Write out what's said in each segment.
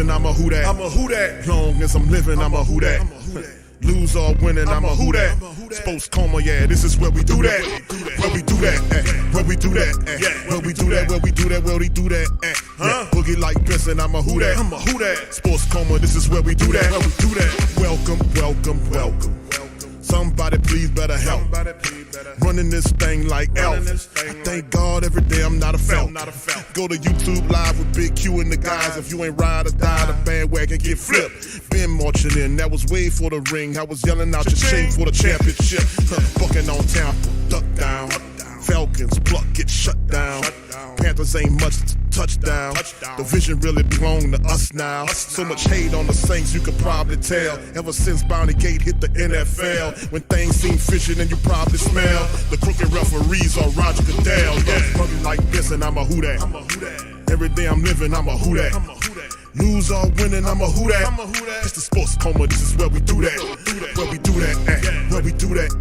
missing, I'm a who that. I'm a who that. Long as I'm living, I'm a who that. Lose or winning, I'm a who that. Sports Coma, yeah, this is where we do that. Where we do that, where we do that, where we do that, where we do that, where we do that, Boogie like Benson, I'm a who that. I'm a who that. Sports Coma, this is where we do that. Where we do that. Welcome, welcome, welcome. Somebody please better help. Running this thing like Elf. I thank God every day I'm not a felt. Go to YouTube Live with Big Q and the guys. If you ain't ride or die, the bandwagon get flipped. Been marching in, that was way for the ring. I was yelling out your shame for the championship. Bucking on town, duck down. Falcons pluck, get shut down. Panthers ain't much touchdown. The vision really belong to us now. So much hate on the Saints, you could probably tell. Ever since Bounty Gate hit the NFL, when things seem fishy, then you probably smell the crooked referees or Roger Goodell. Yeah, running like this, and I'm a who that. Every day I'm living, I'm a who that. Lose or winning, I'm a who that. It's the Sports Coma, this is where we do that. Where we do that, where we do that,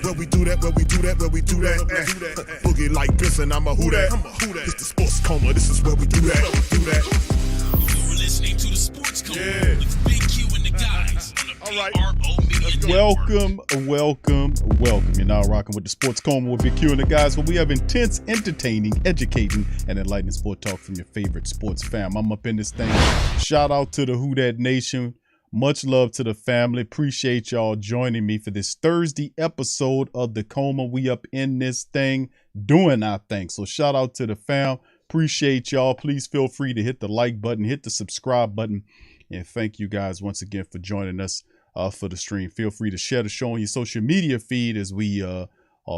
where we do that, where we do that, where we do that. Boogie like Benson, I'm a who that. It's the Sports Coma, this is where we do that. You're listening to the Sports Coma with Big Q and the guys on the PRO Media Network. Welcome. You're now rocking with the Sports Coma with Big Q and the guys, where we have intense, entertaining, educating, and enlightening sport talk from your favorite sports fam. I'm up in this thing. Shout out to the Who Dat Nation. Much love to the family. Appreciate y'all joining me for this Thursday episode of the Coma. We up in this thing doing our thing. So shout out to the fam. Appreciate y'all. Please feel free to hit the like button, hit the subscribe button. And thank you guys once again for joining us for the stream. Feel free to share the show on your social media feed as we are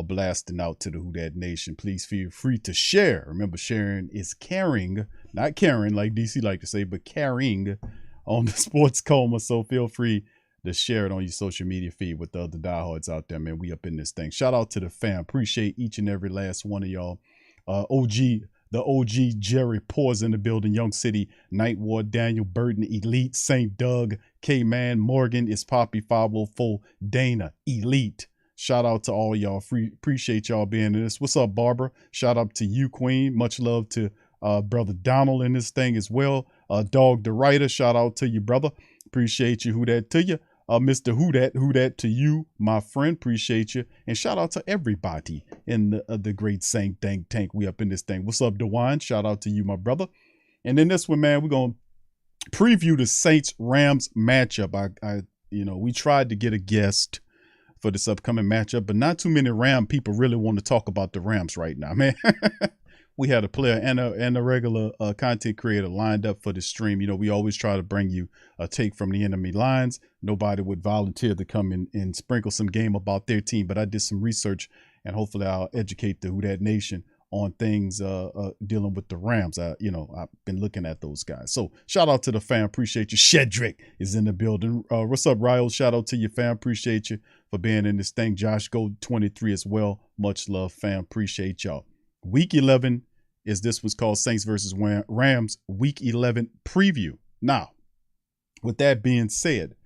blasting out to the Who Dat Nation. Please feel free to share. Remember, sharing is caring, not caring like DC like to say, but carrying on the Sports Coma. So feel free to share it on your social media feed with the other diehards out there, man. We up in this thing. Shout out to the fam. Appreciate each and every last one of y'all. The OG Jerry Paws in the building. Young City, Night Ward, Daniel Burton, Elite, St. Doug, K-Man, Morgan, It's Poppy 504, Dana, Elite. Shout out to all y'all. Appreciate y'all being in this. What's up, Barbara? Shout out to you, Queen. Much love to brother Donald in this thing as well. Dog the Writer, shout out to you, brother. Appreciate you. Who that to you? Mr. Who that to you, my friend. Appreciate you. And shout out to everybody in the great Saint Dank Tank. We up in this thing. What's up, DeWine? Shout out to you, my brother. And then this one, man, we're going to preview the Saints-Rams matchup. We tried to get a guest for this upcoming matchup, but not too many Ram people really want to talk about the Rams right now, man. We had a player and a regular content creator lined up for the stream. We always try to bring you a take from the enemy lines. Nobody would volunteer to come in and sprinkle some game about their team, but I did some research, and hopefully I'll educate the Who Dat Nation on things dealing with the Rams. I've been looking at those guys. So shout out to the fam. Appreciate you. Shedrick is in the building. What's up, Ryo? Shout out to your fam. Appreciate you for being in this thing. Josh Gold 23 as well. Much love, fam. Appreciate y'all. Week 11 is this was called Saints versus Rams Week 11 preview. Now, with that being said,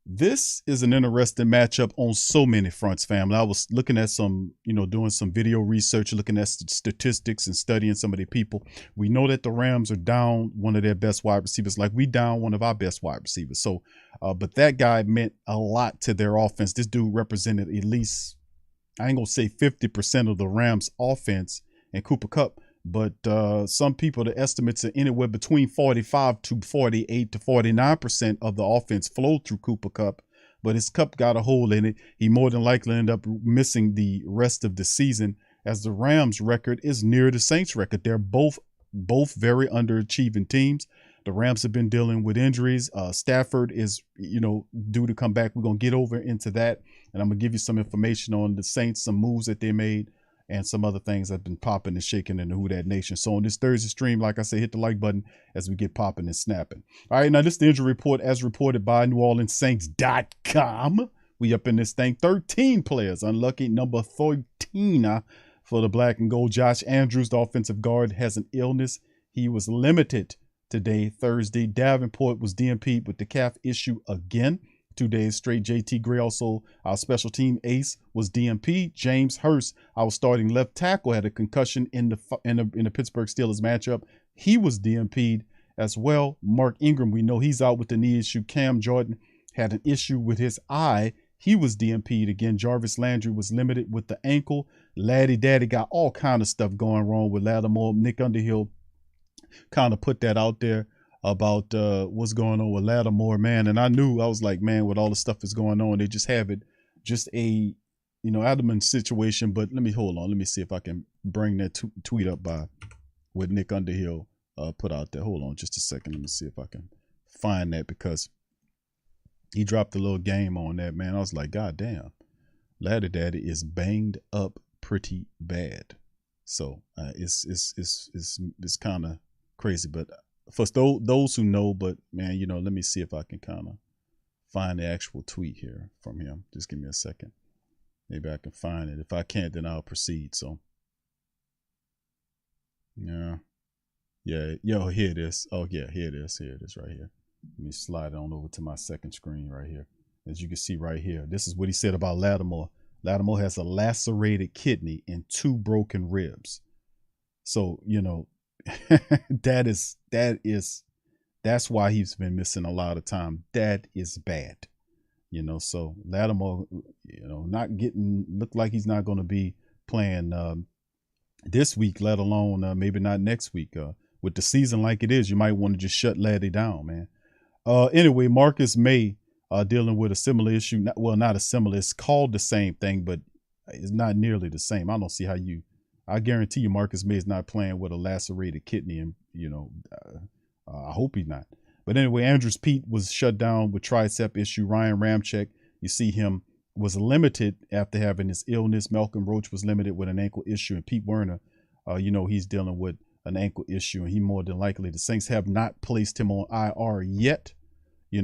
this is an interesting matchup on so many fronts, family. I was looking at some, doing some video research, looking at statistics and studying some of the people. We know that the Rams are down one of their best wide receivers, like we down one of our best wide receivers. So, but that guy meant a lot to their offense. This dude represented at least, I ain't gonna say 50% of the Rams offense, and Cooper Kupp. But some people, the estimates are anywhere between 45 to 48 to 49% of the offense flowed through Cooper Kupp. But his cup got a hole in it. He more than likely ended up missing the rest of the season, as the Rams record is near the Saints record. They're both very underachieving teams. The Rams have been dealing with injuries. Stafford is, due to come back. We're going to get over into that. And I'm going to give you some information on the Saints, some moves that they made, and some other things that have been popping and shaking in the Who Dat Nation. So on this Thursday stream, like I said, hit the like button as we get popping and snapping. All right, now this is the injury report as reported by NewOrleansSaints.com. We up in this thing. 13 players. Unlucky number 13 for the black and gold. Josh Andrews, the offensive guard, has an illness. He was limited today, Thursday. Davenport was DNP'd with the calf issue again. 2 days straight. JT Gray, also our special team ace, was DNP. James Hurst, our starting left tackle, had a concussion in the Pittsburgh Steelers matchup. He was DNP'd. as well. Mark Ingram, we know he's out with the knee issue. Cam Jordan had an issue with his eye. He was DNP'd again. Jarvis Landry was limited with the ankle. Laddie Daddy got all kind of stuff going wrong with Lattimore. Nick Underhill kind of put that out there about what's going on with Lattimore, man. And I was like, man, with all the stuff that's going on, they just have it just a, adamant situation. But hold on. Let me see if I can bring that tweet up by what Nick Underhill put out there. Hold on just a second. Let me see if I can find that, because he dropped a little game on that, man. I was like, God damn, Laddie Daddy is banged up pretty bad. So it's kind of crazy. But for those who know, but man, let me see if I can kind of find the actual tweet here from him. Just give me a second. Maybe I can find it. If I can't, then I'll proceed. So yeah. Yo, here it is. Oh yeah, here it is right here. Let me slide it on over to my second screen right here. As you can see right here, this is what he said about Lattimore. Lattimore has a lacerated kidney and 2 broken ribs. So, that's why he's been missing a lot of time. That is bad. So Lattimore, look like he's not going to be playing this week, let alone maybe not next week. With the season like it is, you might want to just shut Laddie down, man. Anyway, Marcus May dealing with a similar issue. Not a similar. It's called the same thing, but it's not nearly the same. I don't see how I guarantee you Marcus May is not playing with a lacerated kidney, and I hope he's not. But anyway, Andrews Pete was shut down with tricep issue. Ryan Ramczyk, you see him, was limited after having his illness. Malcolm Roach was limited with an ankle issue, and Pete Werner, he's dealing with an ankle issue, and he more than likely, the Saints have not placed him on IR yet.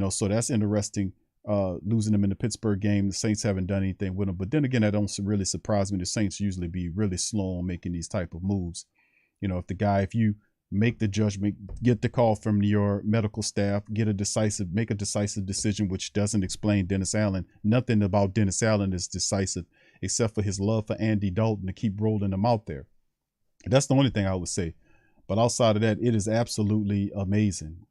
So that's interesting. Losing him in the Pittsburgh game, the Saints haven't done anything with him. But then again, that don't really surprise me. The Saints usually be really slow on making these type of moves. If you make the judgment, get the call from your medical staff, make a decisive decision, which doesn't explain Dennis Allen. Nothing about Dennis Allen is decisive except for his love for Andy Dalton to keep rolling him out there. That's the only thing I would say. But outside of that, it is absolutely amazing.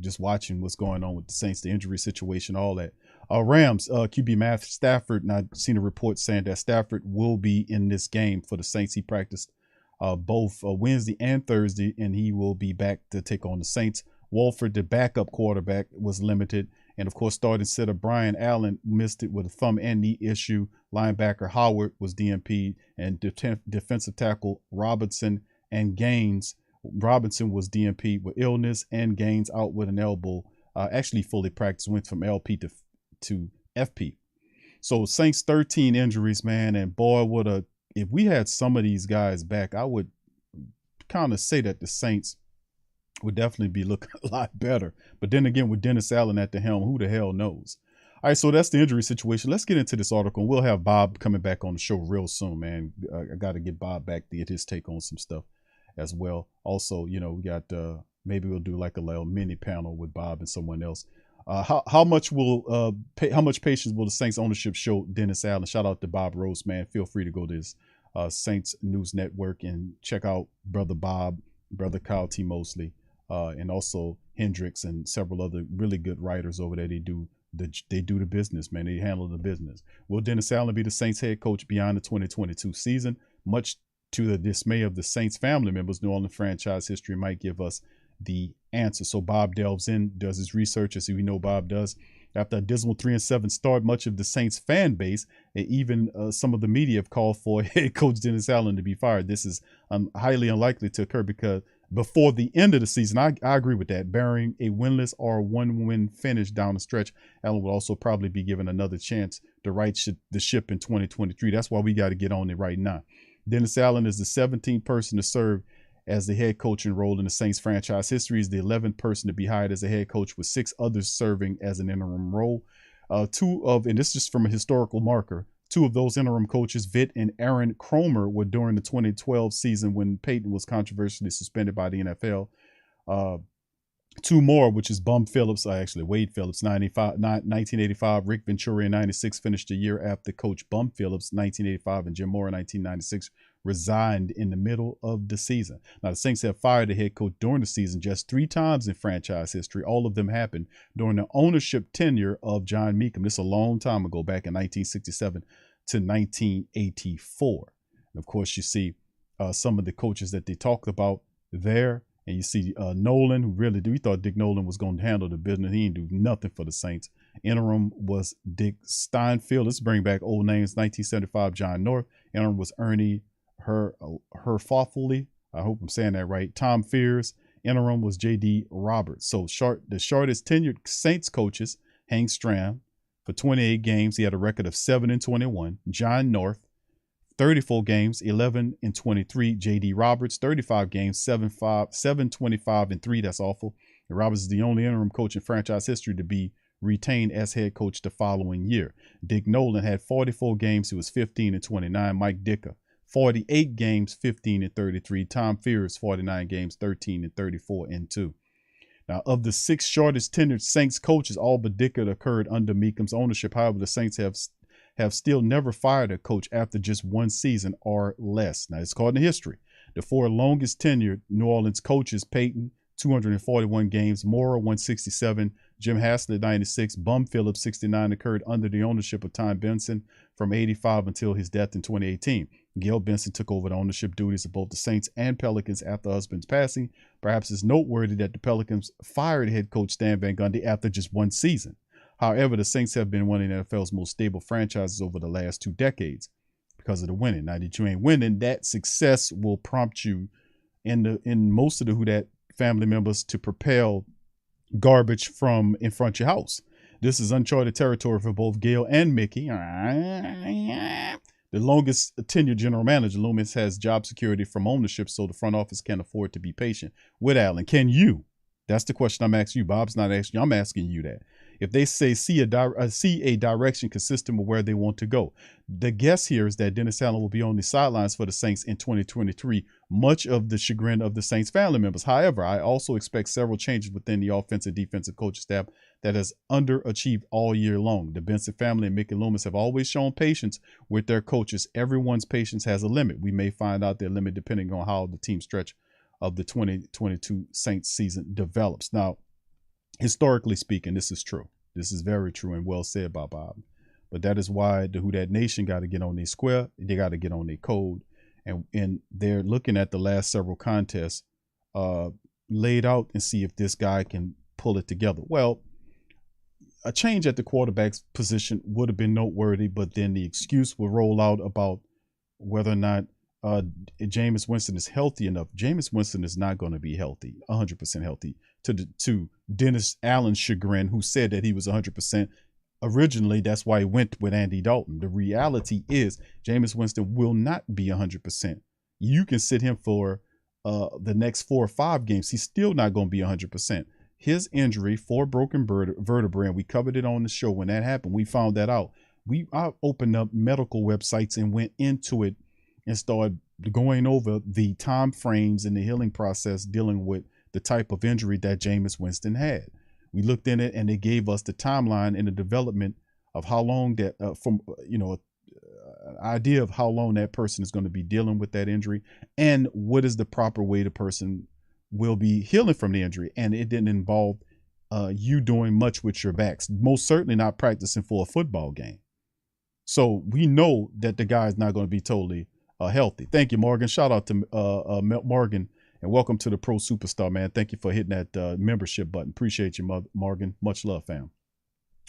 Just watching what's going on with the Saints, the injury situation, all that. Rams, QB Matt Stafford, and I've seen a report saying that Stafford will be in this game for the Saints. He practiced both Wednesday and Thursday, and he will be back to take on the Saints. Wolford, the backup quarterback, was limited. And, of course, starting setter Brian Allen missed it with a thumb and knee issue. Linebacker Howard was DNP'd, and defensive tackle Robinson was DNP'd with illness, and Gaines out with an elbow. Actually fully practiced, went from LP to FP. So Saints 13 injuries, man. And boy, if we had some of these guys back, I would kind of say that the Saints would definitely be looking a lot better. But then again, with Dennis Allen at the helm, who the hell knows? All right, so that's the injury situation. Let's get into this article. We'll have Bob coming back on the show real soon, man. I got to get Bob back to get his take on some stuff as well. Also, we got maybe we'll do like a little mini panel with Bob and someone else. How much patience will the Saints ownership show Dennis Allen? Shout out to Bob Rose, man. Feel free to go to this Saints News Network and check out Brother Bob, Brother Kyle T. Mosley, and also Hendricks and several other really good writers over there. They do the business, man. They handle the business. Will Dennis Allen be the Saints head coach beyond the 2022 season? Much to the dismay of the Saints family members, New Orleans franchise history might give us the answer. So Bob delves in, does his research, as we know Bob does. After a dismal 3-7 start, much of the Saints fan base and even some of the media have called for head coach Dennis Allen to be fired. This is highly unlikely to occur because before the end of the season, I agree with that. Barring a winless or one-win finish down the stretch, Allen will also probably be given another chance to right the ship in 2023. That's why we got to get on it right now. Dennis Allen is the 17th person to serve as the head coaching role in the Saints franchise history. He's the 11th person to be hired as a head coach, with 6 others serving as an interim role. And this is from a historical marker, 2 of those interim coaches, Vitt and Aaron Cromer, were during the 2012 season when Peyton was controversially suspended by the NFL. 2 more, which is Wade Phillips, 1985, Rick Venturi in 96, finished the year after coach Bum Phillips, 1985, and Jim Moore in 1996 resigned in the middle of the season. Now, the Saints have fired the head coach during the season just 3 times in franchise history. All of them happened during the ownership tenure of John Mecom. This is a long time ago, back in 1967 to 1984. And of course, you see some of the coaches that they talked about there. And you see Nolan, who really we thought Dick Nolan was going to handle the business. He didn't do nothing for the Saints. Interim was Dick Steinfeld. Let's bring back old names. 1975, John North. Interim was Ernie Herfaufley. I hope I'm saying that right. Tom Fears. Interim was J.D. Roberts. So the shortest tenured Saints coaches, Hank Stram, for 28 games. He had a record of 7-21. John North, 34 games, 11-23. J.D. Roberts, 35 games, 7-25-3. That's awful. And Roberts is the only interim coach in franchise history to be retained as head coach the following year. Dick Nolan had 44 games. He was 15-29. Mike Dicker, 48 games, 15-33. Tom Fears, 49 games, 13-34-2. Now, of the 6 shortest tenured Saints coaches, all but Dicker occurred under Mecom's ownership. However, the Saints have still never fired a coach after just 1 season or less. Now, it's according to history. The 4 longest tenured New Orleans coaches, Peyton, 241 games, Mora, 167, Jim Haslett, 96, Bum Phillips, 69, occurred under the ownership of Tom Benson from 85 until his death in 2018. Gail Benson took over the ownership duties of both the Saints and Pelicans after her husband's passing. Perhaps it's noteworthy that the Pelicans fired head coach Stan Van Gundy after just 1 season. However, the Saints have been one of the NFL's most stable franchises over the last 2 decades because of the winning. Now that you ain't winning, that success will prompt you in most of the Who Dat family members to propel garbage from in front of your house. This is uncharted territory for both Gail and Mickey. The longest tenured general manager, Loomis, has job security from ownership, so the front office can afford to be patient with Allen. Can you? That's the question I'm asking you. Bob's not asking you. I'm asking you that. If they say see a direction consistent with where they want to go. The guess here is that Dennis Allen will be on the sidelines for the Saints in 2023, much of the chagrin of the Saints family members. However, I also expect several changes within the offensive and defensive coaching staff that has underachieved all year long. The Benson family and Mickey Loomis have always shown patience with their coaches. Everyone's patience has a limit. We may find out their limit depending on how the team stretch of the 2022 Saints season develops. Now, historically speaking, this is true. This is very true and well said by Bob. But that is why the Who Dat Nation got to get on their square. They got to get on their code. And they're looking at the last several contests laid out and see if this guy can pull it together. Well, a change at the quarterback's position would have been noteworthy, but then the excuse will roll out about whether or not Jameis Winston is healthy enough. Jameis Winston is not going to be healthy, 100% healthy, to Dennis Allen's chagrin, who said that he was 100%. Originally, that's why he went with Andy Dalton. The reality is Jameis Winston will not be 100%. You can sit him for the next 4 or 5 games. He's still not going to be 100%. His injury, 4 broken vertebrae, and we covered it on the show when that happened. We found that out. I opened up medical websites and went into it and started going over the time frames and the healing process dealing with the type of injury that Jameis Winston had. We looked in it and they gave us the timeline and the development of how long that an idea of how long that person is going to be dealing with that injury and what is the proper way the person will be healing from the injury. And it didn't involve you doing much with your backs, most certainly not practicing for a football game. So we know that the guy is not going to be totally healthy. Thank you, Morgan. Shout out to Morgan. And welcome to the Pro Superstar, man. Thank you for hitting that membership button. Appreciate you, Morgan. Much love, fam.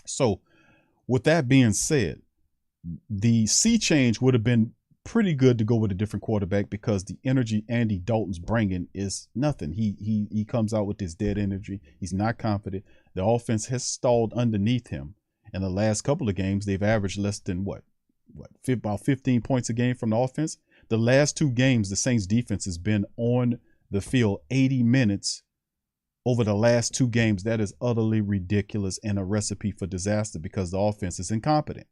So with that being said, the sea change would have been pretty good to go with a different quarterback because the energy Andy Dalton's bringing is nothing. He comes out with this dead energy. He's not confident. The offense has stalled underneath him. In the last couple of games, they've averaged less than about 15 points a game from the offense. The last 2 games, the Saints defense has been on the field 80 minutes over the last 2 games. That is utterly ridiculous and a recipe for disaster because the offense is incompetent.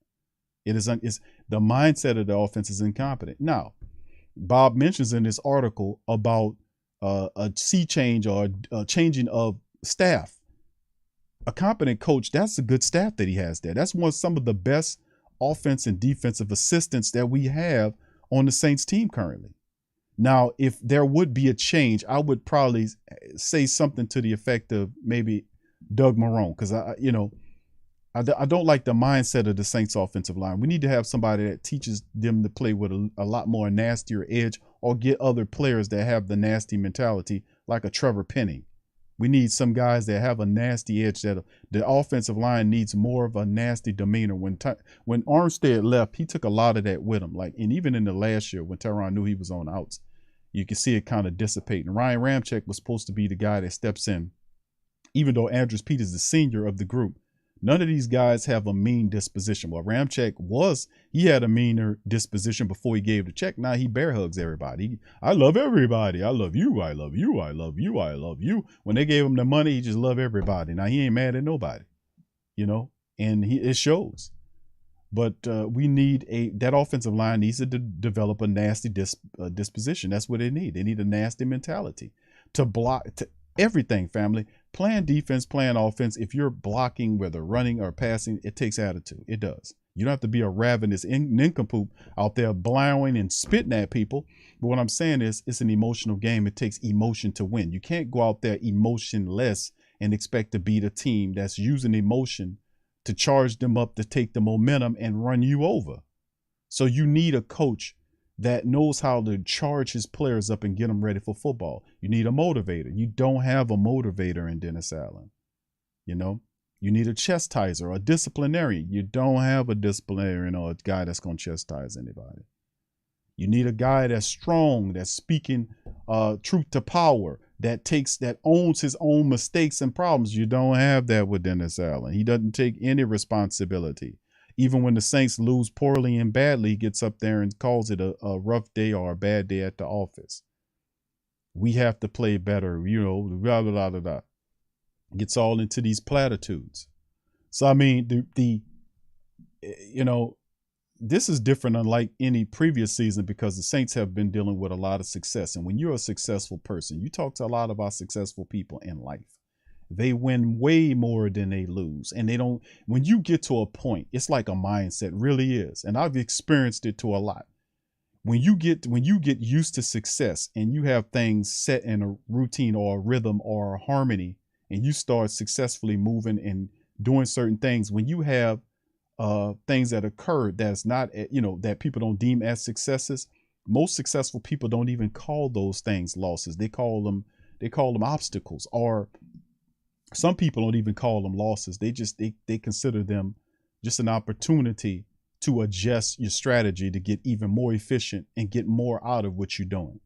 It's the mindset of the offense is incompetent. Now, Bob mentions in this article about a sea change or a changing of staff. A competent coach, that's a good staff that he has there. That's some of the best offense and defensive assistants that we have on the Saints team currently. Now, if there would be a change, I would probably say something to the effect of maybe Doug Marrone, because I don't like the mindset of the Saints offensive line. We need to have somebody that teaches them to play with a lot more nastier edge, or get other players that have the nasty mentality, like a Trevor Penning. We need some guys that have a nasty edge. That the offensive line needs more of a nasty demeanor. When Armstead left, he took a lot of that with him. And even in the last year, when Tyrann knew he was on outs, you can see it kind of dissipating. Ryan Ramczyk was supposed to be the guy that steps in, even though Andrews Pete is the senior of the group. None of these guys have a mean disposition. Well, Ramczyk he had a meaner disposition before he gave the check. Now he bear hugs everybody. I love everybody. I love you. I love you. I love you. I love you. When they gave him the money, he just loved everybody. Now he ain't mad at nobody, and it shows. But we need that offensive line needs to develop a nasty disposition. That's what they need. They need a nasty mentality to block everything, family. Playing defense, playing offense, if you're blocking, whether running or passing, it takes attitude. It does. You don't have to be a ravenous nincompoop out there blowing and spitting at people. But what I'm saying is, it's an emotional game. It takes emotion to win. You can't go out there emotionless and expect to beat a team that's using emotion to charge them up, to take the momentum and run you over. So you need a coach that knows how to charge his players up and get them ready for football. You need a motivator. You don't have a motivator in Dennis Allen. You need a chastiser, a disciplinarian. You don't have a disciplinarian or a guy that's going to chastise anybody. You need a guy that's strong, that's speaking truth to power, that owns his own mistakes and problems. You don't have that with Dennis Allen. He doesn't take any responsibility. Even when the Saints lose poorly and badly, he gets up there and calls it a rough day or a bad day at the office. We have to play better, blah, blah, blah, blah, blah. Gets all into these platitudes. So, I mean, this is different unlike any previous season, because the Saints have been dealing with a lot of success. And when you're a successful person, you talk to a lot of our successful people in life. They win way more than they lose. And when you get to a point, it's like a mindset, really is. And I've experienced it to a lot. When you get used to success and you have things set in a routine or a rhythm or a harmony, and you start successfully moving and doing certain things, when you have things that occur that's not, that people don't deem as successes, most successful people don't even call those things losses. They call them obstacles, or some people don't even call them losses. They consider them just an opportunity to adjust your strategy to get even more efficient and get more out of what you're doing.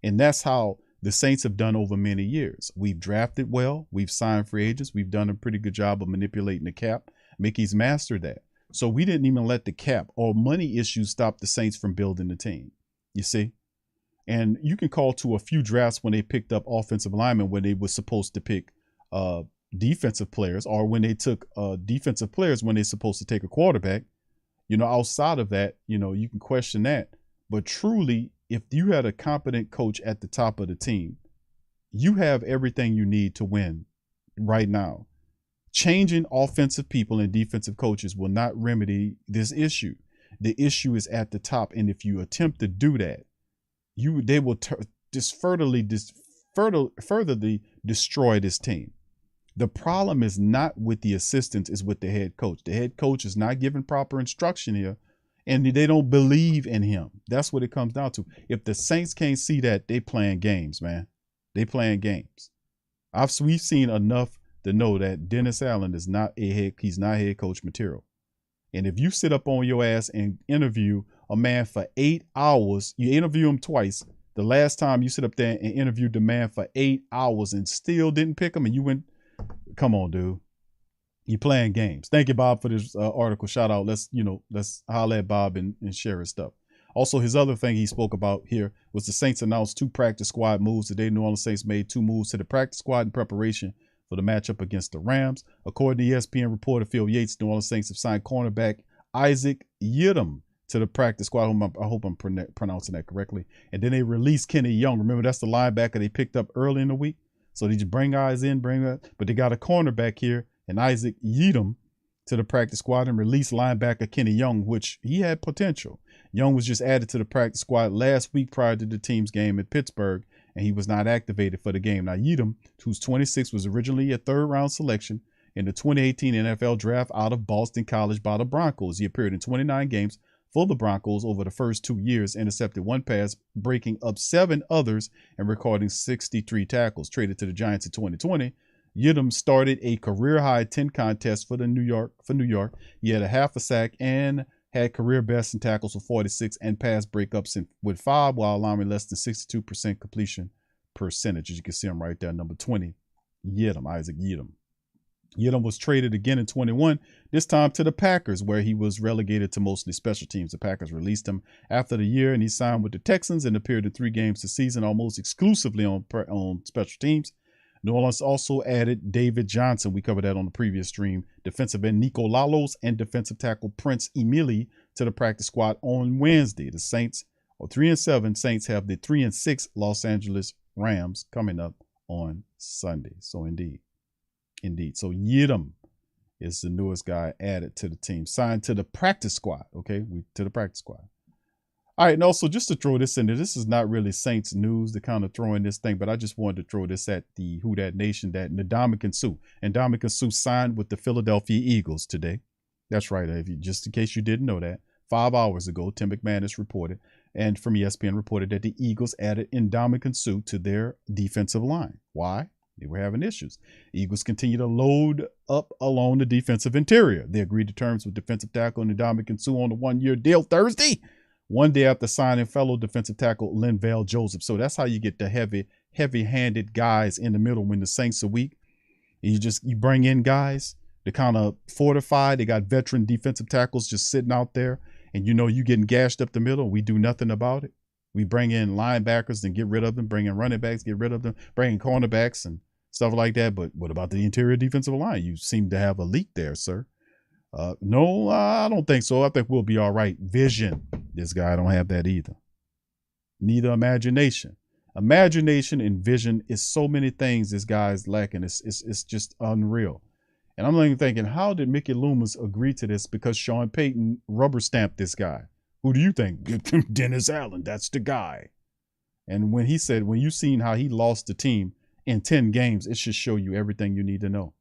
And that's how the Saints have done over many years. We've drafted well. We've signed free agents. We've done a pretty good job of manipulating the cap. Mickey's mastered that. So we didn't even let the cap or money issues stop the Saints from building the team. You see? And you can call to a few drafts when they picked up offensive linemen when they were supposed to pick defensive players, or when they took defensive players when they're supposed to take a quarterback. Outside of that, you can question that. But truly, if you had a competent coach at the top of the team, you have everything you need to win right now. Changing offensive people and defensive coaches will not remedy this issue. The issue is at the top. And if you attempt to do that, they will just furtherly destroy this team. The problem is not with the assistants, it's with the head coach. The head coach is not giving proper instruction here, and they don't believe in him. That's what it comes down to. If the Saints can't see that, they playing games, man. They playing games. We've seen enough to know that Dennis Allen is he's not head coach material. And if you sit up on your ass and interview a man for 8 hours, you interview him twice. The last time you sit up there and interviewed the man for 8 hours and still didn't pick him, and you went, come on, dude. You playing games. Thank you, Bob, for this article. Shout out. Let's holler at Bob and share his stuff. Also, his other thing he spoke about here was the Saints announced 2 practice squad moves today. New Orleans Saints made 2 moves to the practice squad in preparation for the matchup against the Rams. According to ESPN reporter Phil Yates, New Orleans Saints have signed cornerback Isaac Yiadom to the practice squad. I hope I'm pronouncing that correctly. And then they released Kenny Young. Remember, that's the linebacker they picked up early in the week. So they just bring guys in, but they got a cornerback here, and Isaac Yiadom to the practice squad, and release linebacker Kenny Young, which he had potential. Young was just added to the practice squad last week prior to the team's game at Pittsburgh, and he was not activated for the game. Now, Yedem, who's 26, was originally a third-round selection in the 2018 NFL Draft out of Boston College by the Broncos. He appeared in 29 games for the Broncos over the first 2 years, intercepted 1 pass, breaking up 7 others, and recording 63 tackles. Traded to the Giants in 2020, Yedem started a career-high 10 contests for New York. He had a half a sack and had career best in tackles with 46 and pass breakups with 5, while allowing less than 62% completion percentage. As you can see him right there, number 20, Yedem, Isaac Yedem. Yedem was traded again in 21, this time to the Packers, where he was relegated to mostly special teams. The Packers released him after the year, and he signed with the Texans and appeared in 3 games this season, almost exclusively on special teams. New Orleans also added David Johnson. We covered that on the previous stream. Defensive end Nico Lalos and defensive tackle Prince Emili to the practice squad on Wednesday. The Saints are 3-7. Saints have the 3-6 Los Angeles Rams coming up on Sunday. So indeed. So Yedem is the newest guy added to the team, signed to the practice squad. Okay, to the practice squad. All right, and also just to throw this in there, this is not really Saints news to kind of throw in this thing, but I just wanted to throw this at the Who Dat Nation that Ndamukong Suh. Ndamukong Suh signed with the Philadelphia Eagles today. That's right, just in case you didn't know that. 5 hours ago, Tim McManus reported, and from ESPN reported that the Eagles added Ndamukong Suh to their defensive line. Why? They were having issues. Eagles continue to load up along the defensive interior. They agreed to terms with defensive tackle Ndamukong Suh on a 1-year deal Thursday, one day after signing fellow defensive tackle Linval Joseph. So that's how you get the heavy-handed guys in the middle when the Saints are weak. You bring in guys to kind of fortify. They got veteran defensive tackles just sitting out there, and you getting gashed up the middle. We do nothing about it. We bring in linebackers and get rid of them, bring in running backs, get rid of them, bring in cornerbacks and stuff like that. But what about the interior defensive line? You seem to have a leak there, sir. No, I don't think so. I think we'll be all right. Vision. This guy don't have that either. Neither imagination. Imagination and vision is so many things this guy is lacking. It's just unreal. And I'm like thinking, how did Mickey Loomis agree to this? Because Sean Payton rubber stamped this guy. Who do you think? Dennis Allen. That's the guy. And when he said, when you seen how he lost the team in 10 games, it should show you everything you need to know.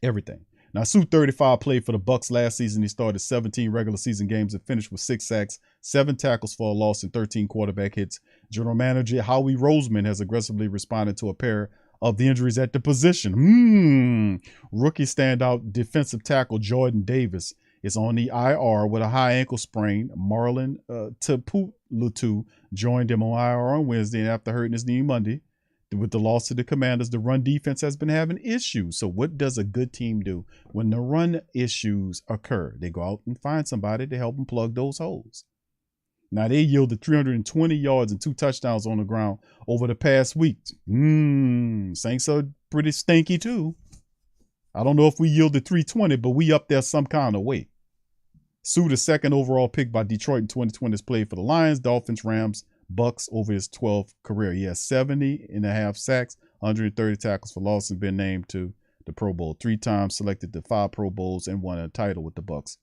Everything. Now, Suh 35 played for the Bucs last season. He started 17 regular season games and finished with 6 sacks, 7 tackles for a loss, and 13 quarterback hits. General manager Howie Roseman has aggressively responded to a pair of the injuries at the position. Rookie standout defensive tackle Jordan Davis is on the IR with a high ankle sprain. Marlon Tapulutu joined him on IR on Wednesday after hurting his knee Monday. With the loss to the Commanders, the run defense has been having issues. So what does a good team do when the run issues occur? They go out and find somebody to help them plug those holes. Now, they yielded 320 yards and 2 touchdowns on the ground over the past week. Saints are pretty stinky too. I don't know if we yielded 320, but we up there some kind of way. Suh, the 2nd overall pick by Detroit in 2020, has played for the Lions, Dolphins, Rams, Bucks over his 12th career. He has 70.5 sacks, 130 tackles for loss, and been named to the Pro Bowl 3 times, selected to 5 Pro Bowls, and won a title with the Bucks.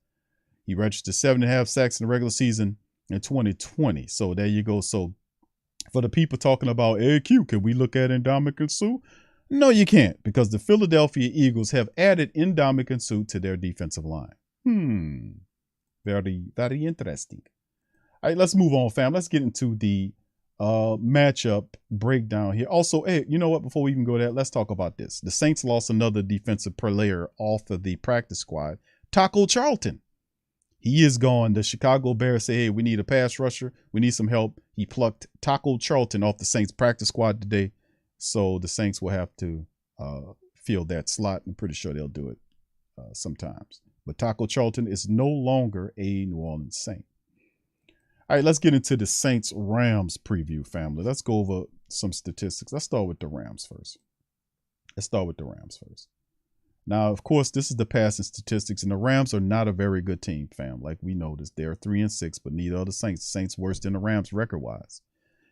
He registered 7.5 sacks in the regular season in 2020. So there you go. So for the people talking about AQ, can we look at Ndamukong Suh? No, you can't, because the Philadelphia Eagles have added Ndamukong Suh to their defensive line. Very, very interesting. All right, let's move on, fam. Let's get into the matchup breakdown here. Also, hey, you know what? Before we even go there, let's talk about this. The Saints lost another defensive player off of the practice squad, Taco Charlton. He is gone. The Chicago Bears say, hey, we need a pass rusher. We need some help. He plucked Taco Charlton off the Saints practice squad today. So the Saints will have to fill that slot. I'm pretty sure they'll do it sometimes. But Taco Charlton is no longer a New Orleans Saint. All right, let's get into the Saints-Rams preview, family. Let's go over some statistics. Let's start with the Rams first. Now, of course, this is the passing statistics, and the Rams are not a very good team, fam. Like we noticed, they're 3-6, but neither are the Saints. The Saints worse than the Rams record-wise.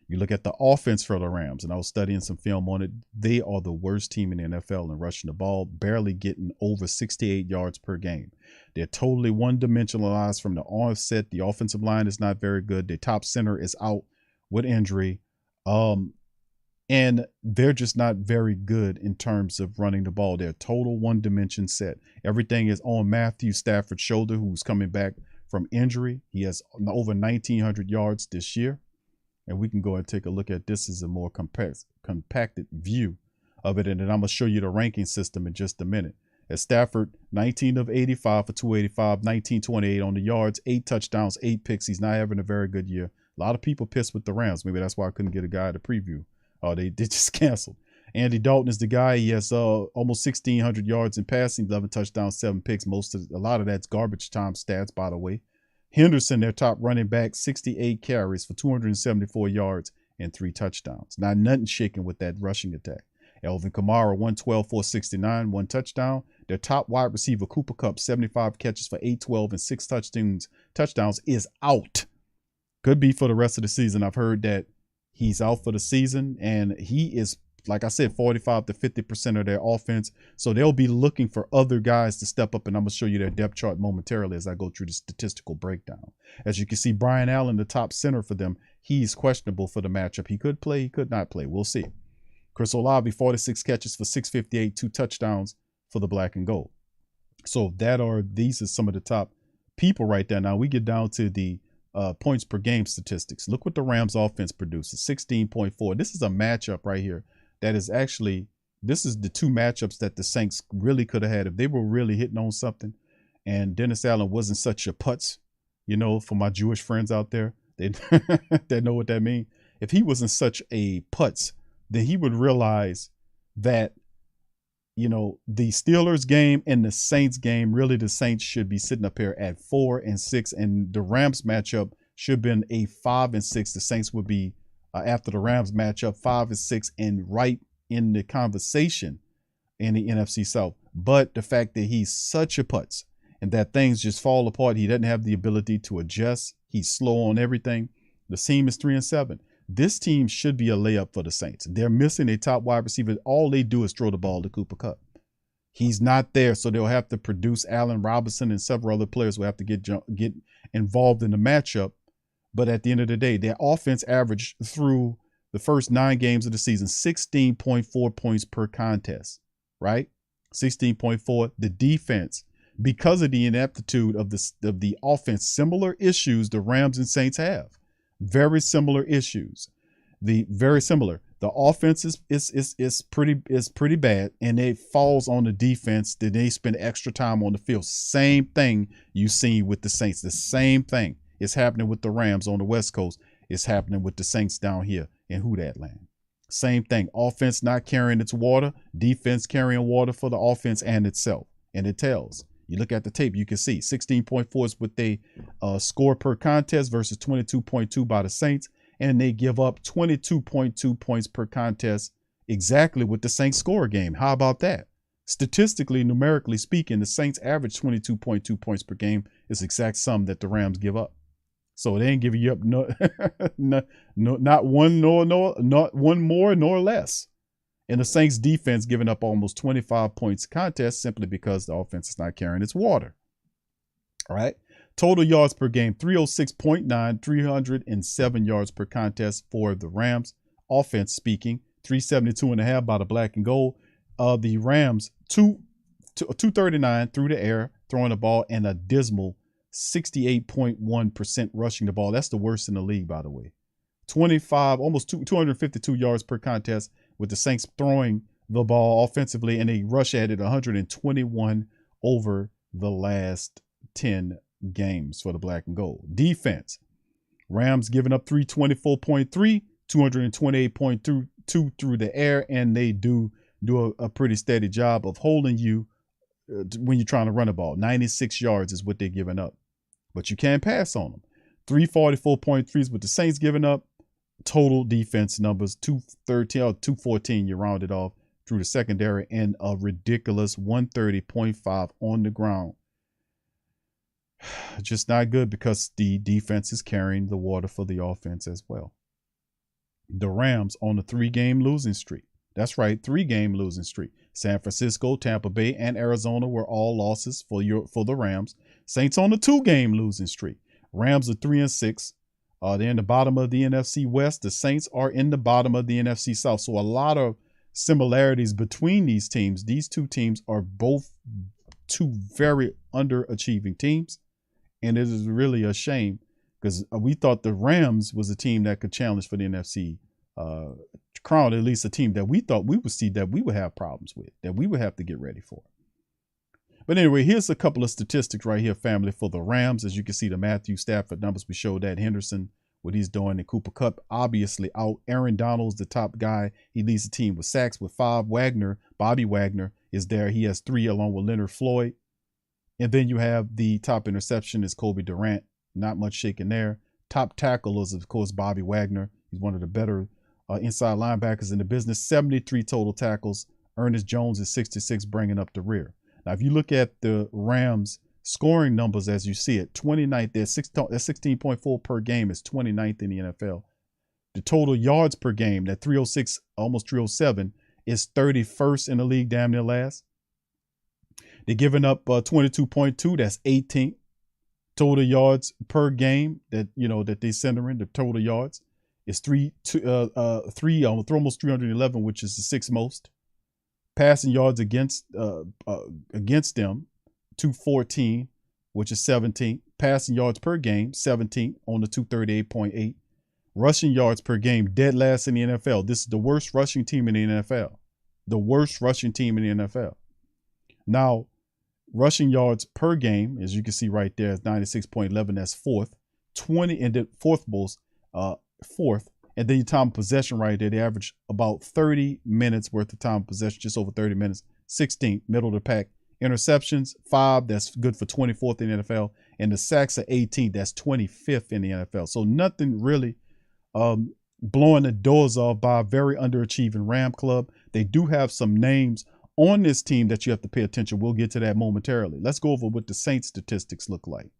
You look at the offense for the Rams, and I was studying some film on it. They are the worst team in the NFL in rushing the ball, barely getting over 68 yards per game. They're totally one-dimensionalized from the onset. The offensive line is not very good. Their top center is out with injury. And they're just not very good in terms of running the ball. They're a total one-dimension set. Everything is on Matthew Stafford's shoulder, who's coming back from injury. He has over 1,900 yards this year. And we can go and take a look at this as a more compacted view of it. And then I'm going to show you the ranking system in just a minute. As Stafford, 19 of 85 for 285, 1928 on the yards, 8 touchdowns, 8 picks. He's not having a very good year. A lot of people pissed with the Rams. Maybe that's why I couldn't get a guy to preview. They just canceled. Andy Dalton is the guy. He has almost 1,600 yards in passing, 11 touchdowns, 7 picks. A lot of that's garbage time stats, by the way. Henderson, their top running back, 68 carries for 274 yards and 3 touchdowns. Not nothing shaking with that rushing attack. Alvin Kamara, 112, 469, 1 touchdown. Their top wide receiver, Cooper Kupp, 75 catches for 812 and 6 touchdowns, is out. Could be for the rest of the season. I've heard that he's out for the season, and he is, like I said, 45 to 50% of their offense. So they'll be looking for other guys to step up, and I'm going to show you their depth chart momentarily as I go through the statistical breakdown. As you can see, Brian Allen, the top center for them, he's questionable for the matchup. He could play, he could not play. We'll see. Chris Olave, 46 catches for 658, 2 touchdowns for the black and gold. So these are some of the top people right there. Now we get down to the points per game statistics. Look what the Rams offense produces, 16.4. This is a matchup right here. That is actually, this is the 2 matchups that the Saints really could have had if they were really hitting on something. And Dennis Allen wasn't such a putz, for my Jewish friends out there, they know what that means. If he wasn't such a putz, then he would realize that, the Steelers game and the Saints game, really the Saints should be sitting up here at 4-6, and the Rams matchup should have been a 5-6. The Saints would be, after the Rams matchup, 5-6 and right in the conversation in the NFC South. But the fact that he's such a putz and that things just fall apart, he doesn't have the ability to adjust. He's slow on everything. The team is 3-7. This team should be a layup for the Saints. They're missing a top wide receiver. All they do is throw the ball to Cooper Kupp. He's not there, so they'll have to produce Allen Robinson, and several other players will have to get involved in the matchup. But at the end of the day, their offense averaged through the first 9 games of the season 16.4 points per contest, right? 16.4. The defense, because of the ineptitude of the offense, similar issues the Rams and Saints have. Very similar issues. Very similar. The offense is pretty bad, and it falls on the defense. That they spend extra time on the field. Same thing you see with the Saints. The same thing is happening with the Rams on the West Coast. It's happening with the Saints down here in Houdat land. Same thing. Offense not carrying its water. Defense carrying water for the offense and itself. And it tells. You look at the tape, you can see 16.4 is what they score per contest versus 22.2 by the Saints. And they give up 22.2 points per contest, exactly what the Saints score a game. How about that? Statistically, numerically speaking, the Saints average 22.2 points per game. Is the exact sum that the Rams give up. So they ain't giving you up not one not one more nor less. And the Saints defense giving up almost 25 points a contest simply because the offense is not carrying its water. All right. Total yards per game, 306.9, 307 yards per contest for the Rams. Offense speaking, 372.5 by the black and gold. The Rams, 239 through the air, throwing the ball, and a dismal 68.1% rushing the ball. That's the worst in the league, by the way. 252 yards per contest, with the Saints throwing the ball offensively, and they rush at it 121 over the last 10 games for the black and gold. Defense, Rams giving up 324.3, 228.2 through the air, and they do a pretty steady job of holding you when you're trying to run the ball. 96 yards is what they're giving up, but you can't pass on them. 344.3 is what the Saints giving up. Total defense numbers, 213 or 214, you round it off through the secondary, and a ridiculous 130.5 on the ground. Just not good because the defense is carrying the water for the offense as well. The Rams on a 3-game losing streak. That's right, 3-game losing streak. San Francisco, Tampa Bay, and Arizona were all losses for the Rams. Saints on a 2-game losing streak. Rams are 3-6. They're in the bottom of the NFC West. The Saints are in the bottom of the NFC South. So a lot of similarities between these teams. These two teams are both two very underachieving teams. And it is really a shame because we thought the Rams was a team that could challenge for the NFC crown, at least a team that we thought we would see that we would have problems with, that we would have to get ready for. But anyway, here's a couple of statistics right here, family, for the Rams. As you can see, the Matthew Stafford numbers, we showed that. Henderson, what he's doing. And Cooper Kupp, obviously out. Aaron Donald's the top guy. He leads the team with sacks with 5. Bobby Wagner is there. He has 3 along with Leonard Floyd. And then you have the top interception is Kobe Durant. Not much shaking there. Top tackle is, of course, Bobby Wagner. He's one of the better inside linebackers in the business. 73 total tackles. Ernest Jones is 66, bringing up the rear. Now, if you look at the Rams scoring numbers as you see it, 29th, they're 16.4 per game is 29th in the NFL. The total yards per game, that 306, almost 307, is 31st in the league, damn near last. They're giving up 22.2, that's 18th. Total yards per game that they centering, the total yards is almost 311, which is the 6th most. Passing yards against them, 214, which is 17th. Passing yards per game, 17th on the 238.8. Rushing yards per game, dead last in the NFL. This is the worst rushing team in the NFL. The worst rushing team in the NFL. Now, rushing yards per game, as you can see right there, is 96.11. That's 4th. 20 and then fourth. And then your time of possession right there, they average about 30 minutes worth of time of possession, just over 30 minutes. 16th, middle of the pack. Interceptions, 5. That's good for 24th in the NFL. And the sacks are 18. That's 25th in the NFL. So nothing really blowing the doors off by a very underachieving Ram club. They do have some names on this team that you have to pay attention. We'll get to that momentarily. Let's go over what the Saints statistics look like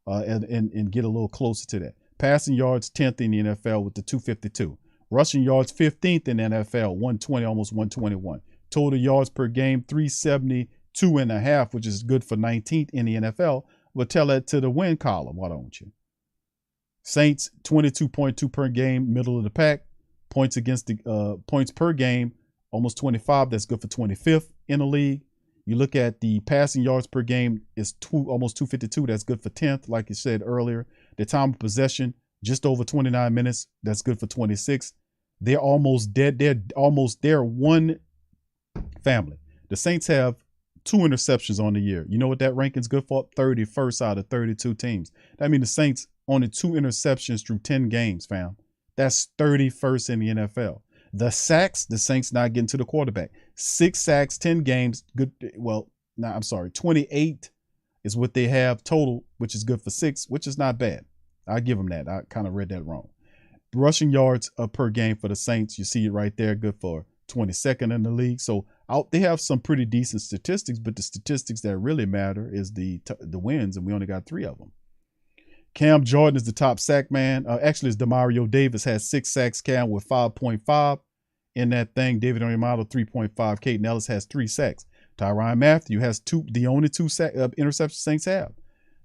and get a little closer to that. Passing yards, 10th in the NFL with the 252. Rushing yards, 15th in the NFL, 120, almost 121. Total yards per game, 372.5, which is good for 19th in the NFL. We'll tell that to the win column, why don't you? Saints, 22.2 per game, middle of the pack. Points per game, almost 25. That's good for 25th in the league. You look at the passing yards per game is almost 252. That's good for 10th, like you said earlier. The time of possession, just over 29 minutes. That's good for 26th. They're almost dead. They're one family. The Saints have 2 interceptions on the year. You know what that ranking's good for? 31st out of 32 teams. That means the Saints only 2 interceptions through 10 games, fam. That's 31st in the NFL. The sacks, the Saints not getting to the quarterback. 6 sacks, 10 games. Good. Well, no, I'm sorry. 28 is what they have total, which is good for 6, which is not bad. I give them that. I kind of read that wrong. Rushing yards per game for the Saints. You see it right there. Good for 22nd in the league. So they have some pretty decent statistics, but the statistics that really matter is the wins, and we only got 3 of them. Cam Jordan is the top sack man. Actually, it's Demario Davis has 6 sacks. Cam with 5.5 in that thing. David Onyemata 3.5. Caden Ellis has 3 sacks. Tyrann Mathieu has 2, the only 2 interceptions Saints have.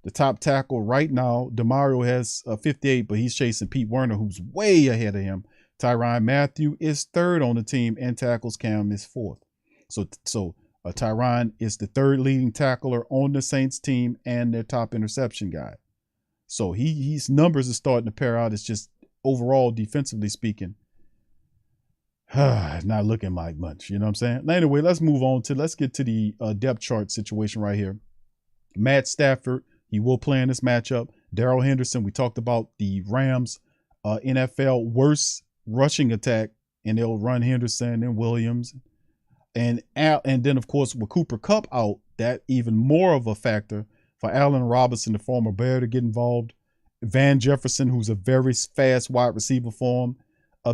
The top tackle right now, Demario has 58, but he's chasing Pete Werner, who's way ahead of him. Tyrann Mathieu is 3rd on the team and tackles. Cam is 4th. So Tyrann is the 3rd leading tackler on the Saints team and their top interception guy. So his numbers are starting to pair out. It's just overall, defensively speaking, it's not looking like much. You know what I'm saying? Now, anyway, let's get to the depth chart situation right here. Matt Stafford, he will play in this matchup. Darrell Henderson, we talked about the Rams NFL worst rushing attack, and they'll run Henderson and Williams. And then, of course, with Cooper Kupp out, that even more of a factor for Allen Robinson, the former Bear, to get involved. Van Jefferson, who's a very fast wide receiver for him.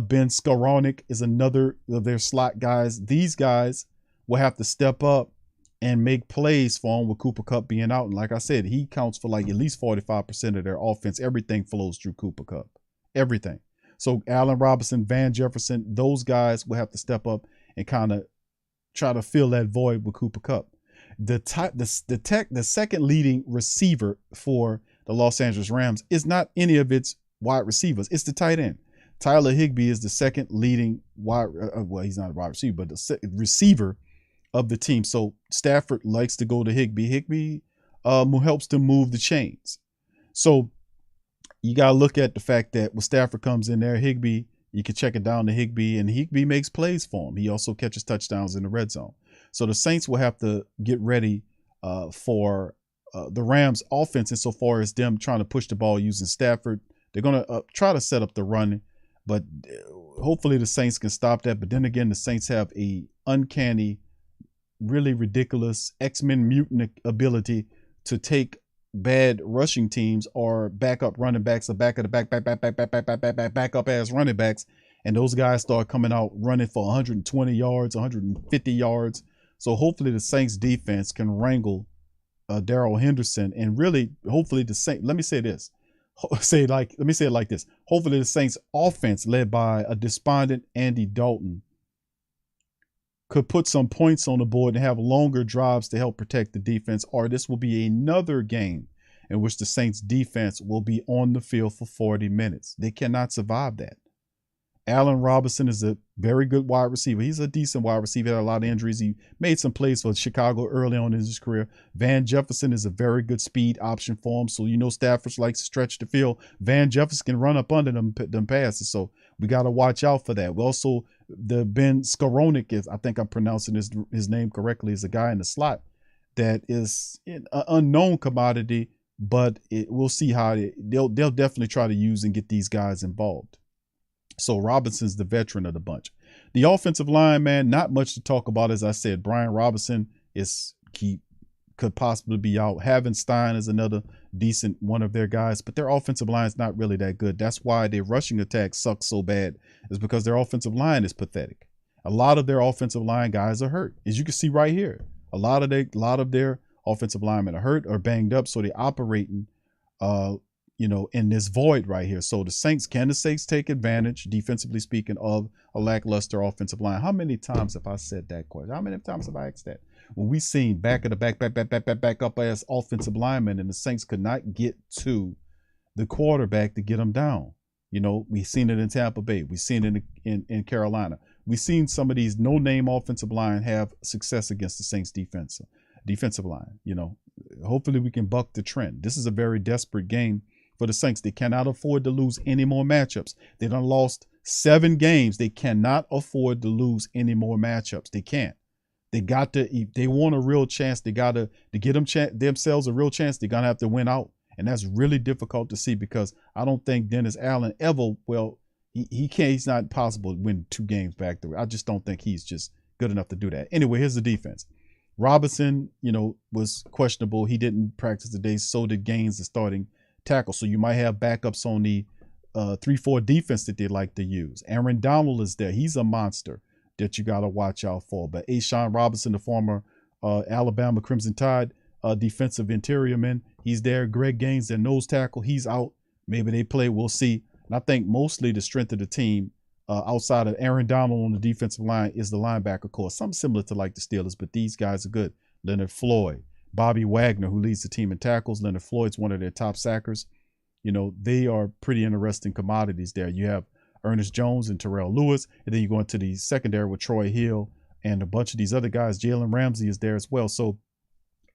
Ben Skowronek is another of their slot guys. These guys will have to step up and make plays for him with Cooper Kupp being out. And like I said, he counts for like at least 45% of their offense. Everything flows through Cooper Kupp. Everything. So Allen Robinson, Van Jefferson, those guys will have to step up and kind of try to fill that void with Cooper Kupp. The second leading receiver for the Los Angeles Rams is not any of its wide receivers. It's the tight end. Tyler Higbee is the second leading well, he's not a wide receiver, but the receiver of the team. So Stafford likes to go to Higbee. Higbee helps to move the chains. So you got to look at the fact that when Stafford comes in there, Higbee, you can check it down to Higbee, and Higbee makes plays for him. He also catches touchdowns in the red zone. So the Saints will have to get ready for the Rams offense insofar as them trying to push the ball using Stafford. They're going to try to set up the run, but hopefully the Saints can stop that. But then again, the Saints have a uncanny, really ridiculous X-Men mutant ability to take bad rushing teams or backup running backs or back up ass running backs, and those guys start coming out running for 120 yards, 150 yards. So hopefully the Saints defense can wrangle Darrell Henderson, and really hopefully the Saints, let me say it like this. Hopefully the Saints offense led by a despondent Andy Dalton could put some points on the board and have longer drives to help protect the defense, or this will be another game in which the Saints defense will be on the field for 40 minutes. They cannot survive that. Allen Robinson is a very good wide receiver. He's a decent wide receiver. He had a lot of injuries. He made some plays for Chicago early on in his career. Van Jefferson is a very good speed option for him. So, Stafford likes to stretch the field. Van Jefferson can run up under them passes. So we got to watch out for that. We also, the Ben Skowronek, I think I'm pronouncing his name correctly, is a guy in the slot that is an unknown commodity, but we'll see how they'll definitely try to use and get these guys involved. So Robinson's the veteran of the bunch. The offensive line, man, not much to talk about. As I said, Brian Robinson could possibly be out. Havenstein is another decent one of their guys, but their offensive line is not really that good. That's why their rushing attack sucks so bad, is because their offensive line is pathetic. A lot of their offensive line guys are hurt, as you can see right here. A lot of their offensive linemen are hurt or banged up, so they're operating in this void right here. So the Saints take advantage, defensively speaking, of a lackluster offensive line? How many times have I said that question? How many times have I asked that? When we seen back up as offensive linemen, and the Saints could not get to the quarterback to get them down. We've seen it in Tampa Bay. We've seen it in Carolina. We've seen some of these no-name offensive line have success against the Saints defensive line. Hopefully we can buck the trend. This is a very desperate game for the Saints. They cannot afford to lose any more matchups. They done lost 7 games. They cannot afford to lose any more matchups. They can't. They got to, if they want a real chance, they got to get themselves a real chance, they're going to have to win out. And that's really difficult to see, because I don't think Dennis Allen ever, he can't, he's not possible to win 2 games back to. I just don't think he's just good enough to do that. Anyway, here's the defense. Robinson, was questionable. He didn't practice today. So did Gaines, the starting tackle. So you might have backups on the 3-4 defense that they like to use. Aaron Donald is there. He's a monster that you got to watch out for. But Ashawn Robinson, the former Alabama Crimson Tide defensive interior man, he's there. Greg Gaines, their nose tackle, he's out. Maybe they play. We'll see. And I think mostly the strength of the team outside of Aaron Donald on the defensive line is the linebacker core. Something similar to like the Steelers, but these guys are good. Leonard Floyd, Bobby Wagner, who leads the team in tackles. Leonard Floyd's one of their top sackers. They are pretty interesting commodities there. You have Ernest Jones and Terrell Lewis, and then you go into the secondary with Troy Hill and a bunch of these other guys. Jalen Ramsey is there as well. So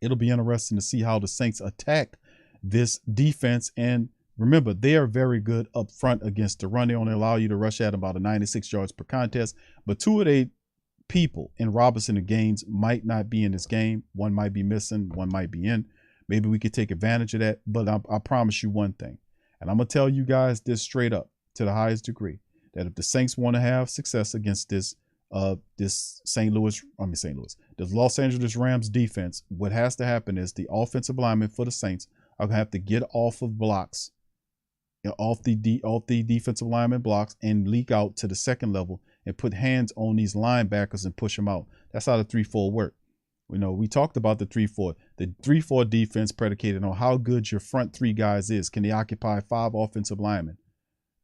it'll be interesting to see how the Saints attack this defense. And remember, they are very good up front against the run. They only allow you to rush at about 96 yards per contest. But 2 of their people in Robinson and Gaines might not be in this game. One might be missing. One might be in. Maybe we could take advantage of that. But I promise you one thing, and I'm going to tell you guys this straight up to the highest degree, that if the Saints want to have success against the Los Angeles Rams defense, what has to happen is the offensive linemen for the Saints are going to have to get off of blocks, off the defensive lineman blocks, and leak out to the second level and put hands on these linebackers and push them out. That's how the 3-4 work. We talked about the 3-4. The 3-4 defense predicated on how good your front 3 guys is. Can they occupy 5 offensive linemen?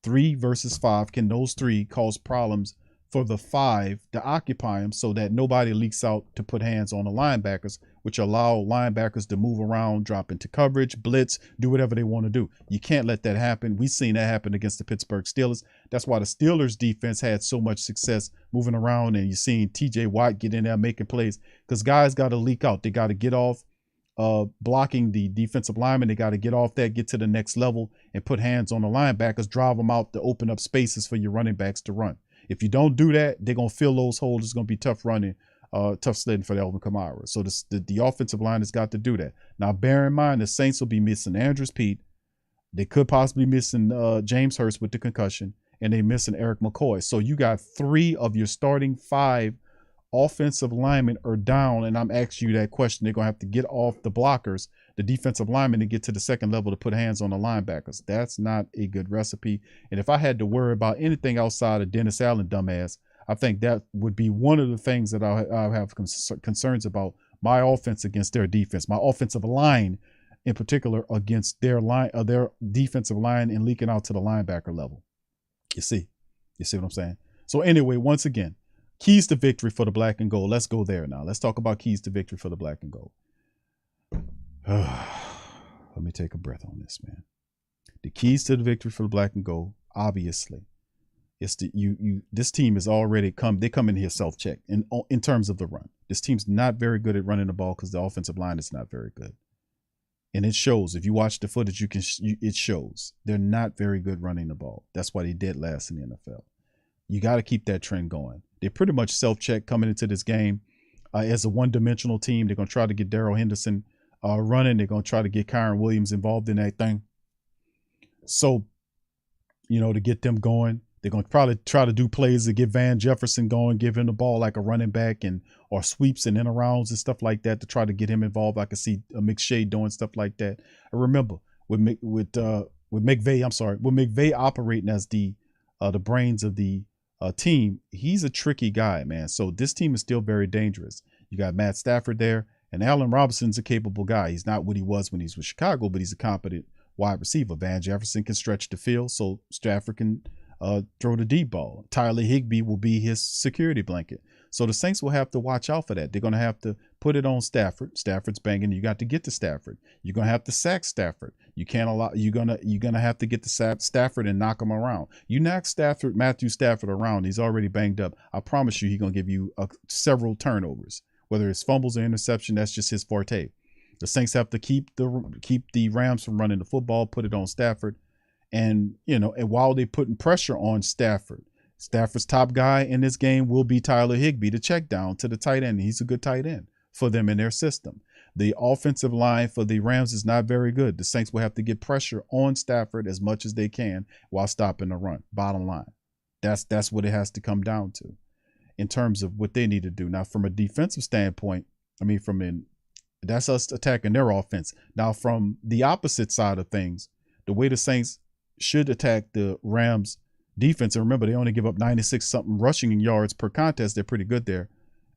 3 versus 5. Can those 3 cause problems for the 5 to occupy them so that nobody leaks out to put hands on the linebackers, which allow linebackers to move around, drop into coverage, blitz, do whatever they want to do. You can't let that happen. We've seen that happen against the Pittsburgh Steelers. That's why the Steelers defense had so much success moving around, and you're seeing TJ Watt get in there making plays because guys got to leak out. They got to get off blocking the defensive lineman. They got to get off that, get to the next level, and put hands on the linebackers, drive them out to open up spaces for your running backs to run. If you don't do that, they're going to fill those holes. It's going to be tough running, tough sledding for Alvin Kamara. So the offensive line has got to do that. Now, bear in mind, the Saints will be missing Andrews Pete. They could possibly be missing James Hurst with the concussion, and they're missing Eric McCoy. So you got 3 of your starting 5 offensive linemen are down, and I'm asking you that question. They're going to have to get off the blockers, the defensive linemen, to get to the second level to put hands on the linebackers. That's not a good recipe. And if I had to worry about anything outside of Dennis Allen, dumbass, I think that would be one of the things that I'll have concerns about my offense against their defense, my offensive line in particular against their defensive line and leaking out to the linebacker level. You see what I'm saying? So anyway, once again, keys to victory for the black and gold. Let's go there now. Let's talk about keys to victory for the black and gold. Let me take a breath on this, man. The keys to the victory for the black and gold, obviously, is this team is already they come in here self-check in terms of the run. This team's not very good at running the ball because the offensive line is not very good. And it shows. If you watch the footage, it shows. They're not very good running the ball. That's why they dead last in the NFL. You got to keep that trend going. They pretty much self-check coming into this game as a one-dimensional team. They're going to try to get Darrell Henderson running. They're going to try to get Kyron Williams involved in that thing. So, to get them going, they're going to probably try to do plays to get Van Jefferson going, give him the ball like a running back or sweeps and in arounds and stuff like that to try to get him involved. I can see McShay doing stuff like that. And remember, with McVay operating as the brains of the team, he's a tricky guy, man. So this team is still very dangerous. You got Matt Stafford there, and Allen Robinson's a capable guy. He's not what he was when he was with Chicago, but he's a competent wide receiver. Van Jefferson can stretch the field, so Stafford can throw the deep ball. Tyler Higbee will be his security blanket. So the Saints will have to watch out for that. They're going to have to put it on Stafford. Stafford's banging. You got to get to Stafford. You're going to have to sack Stafford. You can't allow. You're gonna have to get to Stafford and knock him around. You knock Matthew Stafford around, he's already banged up. I promise you, he's going to give you several turnovers. Whether it's fumbles or interception, that's just his forte. The Saints have to keep the Rams from running the football, put it on Stafford. And, and while they're putting pressure on Stafford's top guy in this game will be Tyler Higbee, the check down to the tight end. He's a good tight end for them in their system. The offensive line for the Rams is not very good. The Saints will have to get pressure on Stafford as much as they can while stopping the run. Bottom line. That's what it has to come down to in terms of what they need to do. Now, from a defensive standpoint, that's us attacking their offense. Now, from the opposite side of things, the way the Saints should attack the Rams defense, and remember, they only give up 96 something rushing yards per contest. They're pretty good there.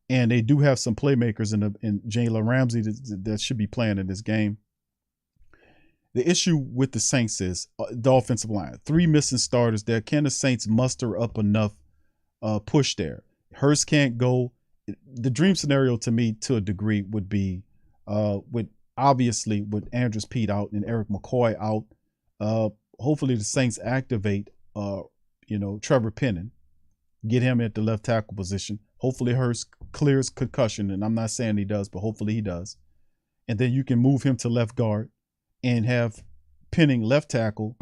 And they do have some playmakers in Jalen Ramsey that should be playing in this game. The issue with the Saints is the offensive line. 3 missing starters there. Can the Saints muster up enough push there? Hurst can't go. The dream scenario to me, to a degree, would be with Andrews Pete out and Eric McCoy out. Hopefully the Saints activate Trevor Penning, get him at the left tackle position. Hopefully Hurst clears concussion, and I'm not saying he does, but hopefully he does. And then you can move him to left guard and have Penning left tackle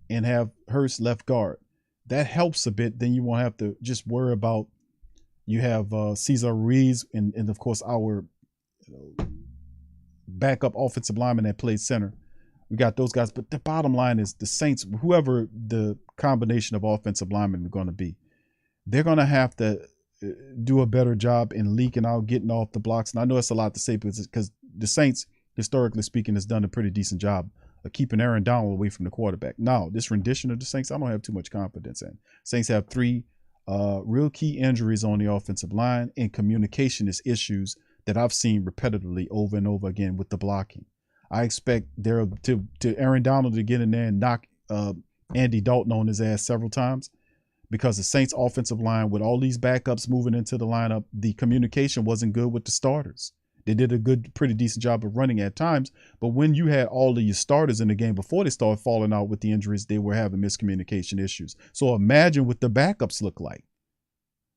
and have Hurst left guard. That helps a bit. Then you won't have to just worry about, you have Cesar Ruiz and of course our backup offensive lineman that plays center. We got those guys, but the bottom line is the Saints, whoever the combination of offensive linemen are going to be, they're going to have to do a better job in leaking out, getting off the blocks. And I know it's a lot to say because the Saints, historically speaking, has done a pretty decent job of keeping Aaron Donald away from the quarterback. Now, this rendition of the Saints, I don't have too much confidence in. Saints have 3 real key injuries on the offensive line, and communication is issues that I've seen repetitively over and over again with the blocking. I expect Aaron Donald to get in there and knock Andy Dalton on his ass several times because the Saints offensive line, with all these backups moving into the lineup, the communication wasn't good with the starters. They did a pretty decent job of running at times, but when you had all of your starters in the game before they started falling out with the injuries, they were having miscommunication issues. So imagine what the backups look like.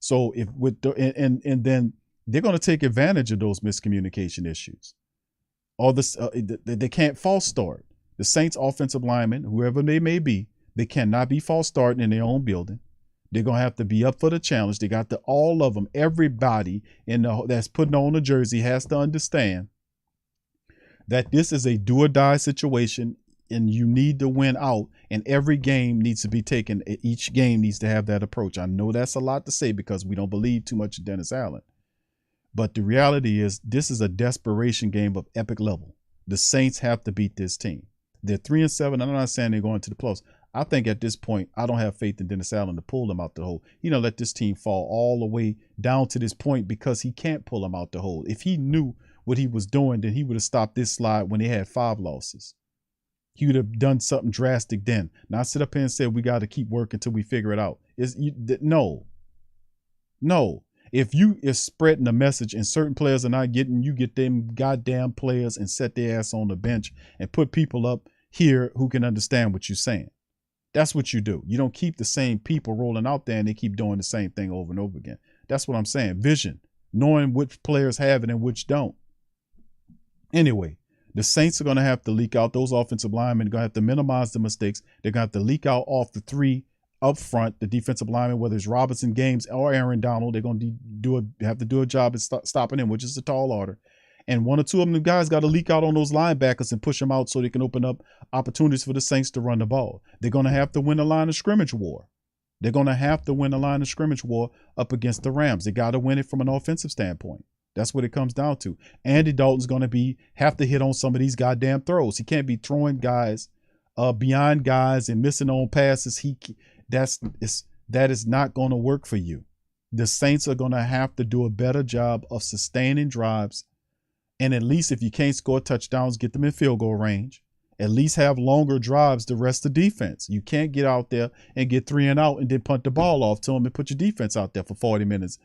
So if with the, and then they're going to take advantage of those miscommunication issues. Or this, they can't false start. The Saints offensive linemen, whoever they may be, they cannot be false starting in their own building. They're going to have to be up for the challenge. They got all of them, everybody that's putting on a jersey has to understand that this is a do or die situation and you need to win out, and every game needs to be taken. Each game needs to have that approach. I know that's a lot to say because we don't believe too much in Dennis Allen. But the reality is this is a desperation game of epic level. The Saints have to beat this team. They're 3-7. I'm not saying they're going to the playoffs. I think at this point, I don't have faith in Dennis Allen to pull them out the hole. Let this team fall all the way down to this point because he can't pull them out the hole. If he knew what he was doing, then he would have stopped this slide when they had 5 losses. He would have done something drastic then. Not sit up here and say, we got to keep working until we figure it out. No. If you is spreading the message and certain players are not getting, you get them goddamn players and set their ass on the bench and put people up here who can understand what you're saying. That's what you do. You don't keep the same people rolling out there and they keep doing the same thing over and over again. That's what I'm saying. Vision, knowing which players have it and which don't. Anyway, the Saints are going to have to leak out. Those offensive linemen are going to have to minimize the mistakes. They're going to have to leak out off the 3 up front, the defensive linemen, whether it's Robinson, Games, or Aaron Donald. They're going to have to do a job at stopping him, which is a tall order. And 1 or 2 of them guys got to leak out on those linebackers and push them out so they can open up opportunities for the Saints to run the ball. They're going to have to win the line of scrimmage war. They're going to have to win the line of scrimmage war up against the Rams. They got to win it from an offensive standpoint. That's what it comes down to. Andy Dalton's going to have to hit on some of these goddamn throws. He can't be throwing guys beyond guys and missing on passes. That is not going to work for you. The Saints are going to have to do a better job of sustaining drives. And at least if you can't score touchdowns, get them in field goal range. At least have longer drives to rest the defense. You can't get out there and get 3 and out and then punt the ball off to them and put your defense out there for 40 minutes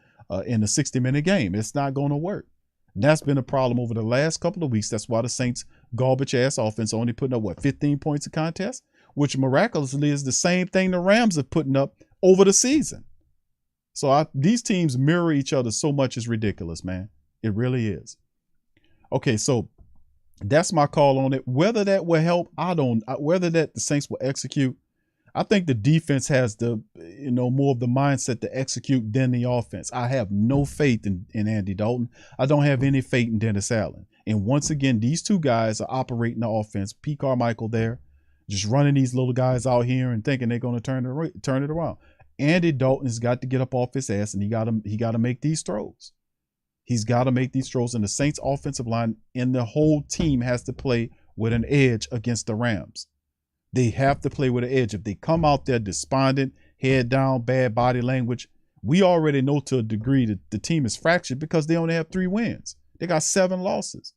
in a 60-minute game. It's not going to work. And that's been a problem over the last couple of weeks. That's why the Saints' garbage-ass offense only putting up, 15 points a contest? Which miraculously is the same thing the Rams are putting up over the season. So these teams mirror each other so much, it's ridiculous, man. It really is. Okay, so that's my call on it. Whether that will help, whether that the Saints will execute, I think the defense has more of the mindset to execute than the offense. I have no faith in Andy Dalton. I don't have any faith in Dennis Allen. And once again, these 2 guys are operating the offense. Pete Carmichael there, just running these little guys out here and thinking they're going to turn it around. Andy Dalton's got to get up off his ass and he got to make these throws. He's got to make these throws, and the Saints offensive line and the whole team has to play with an edge against the Rams. They have to play with an edge. If they come out there despondent, head down, bad body language, we already know to a degree that the team is fractured because they only have 3 wins. They got 7 losses.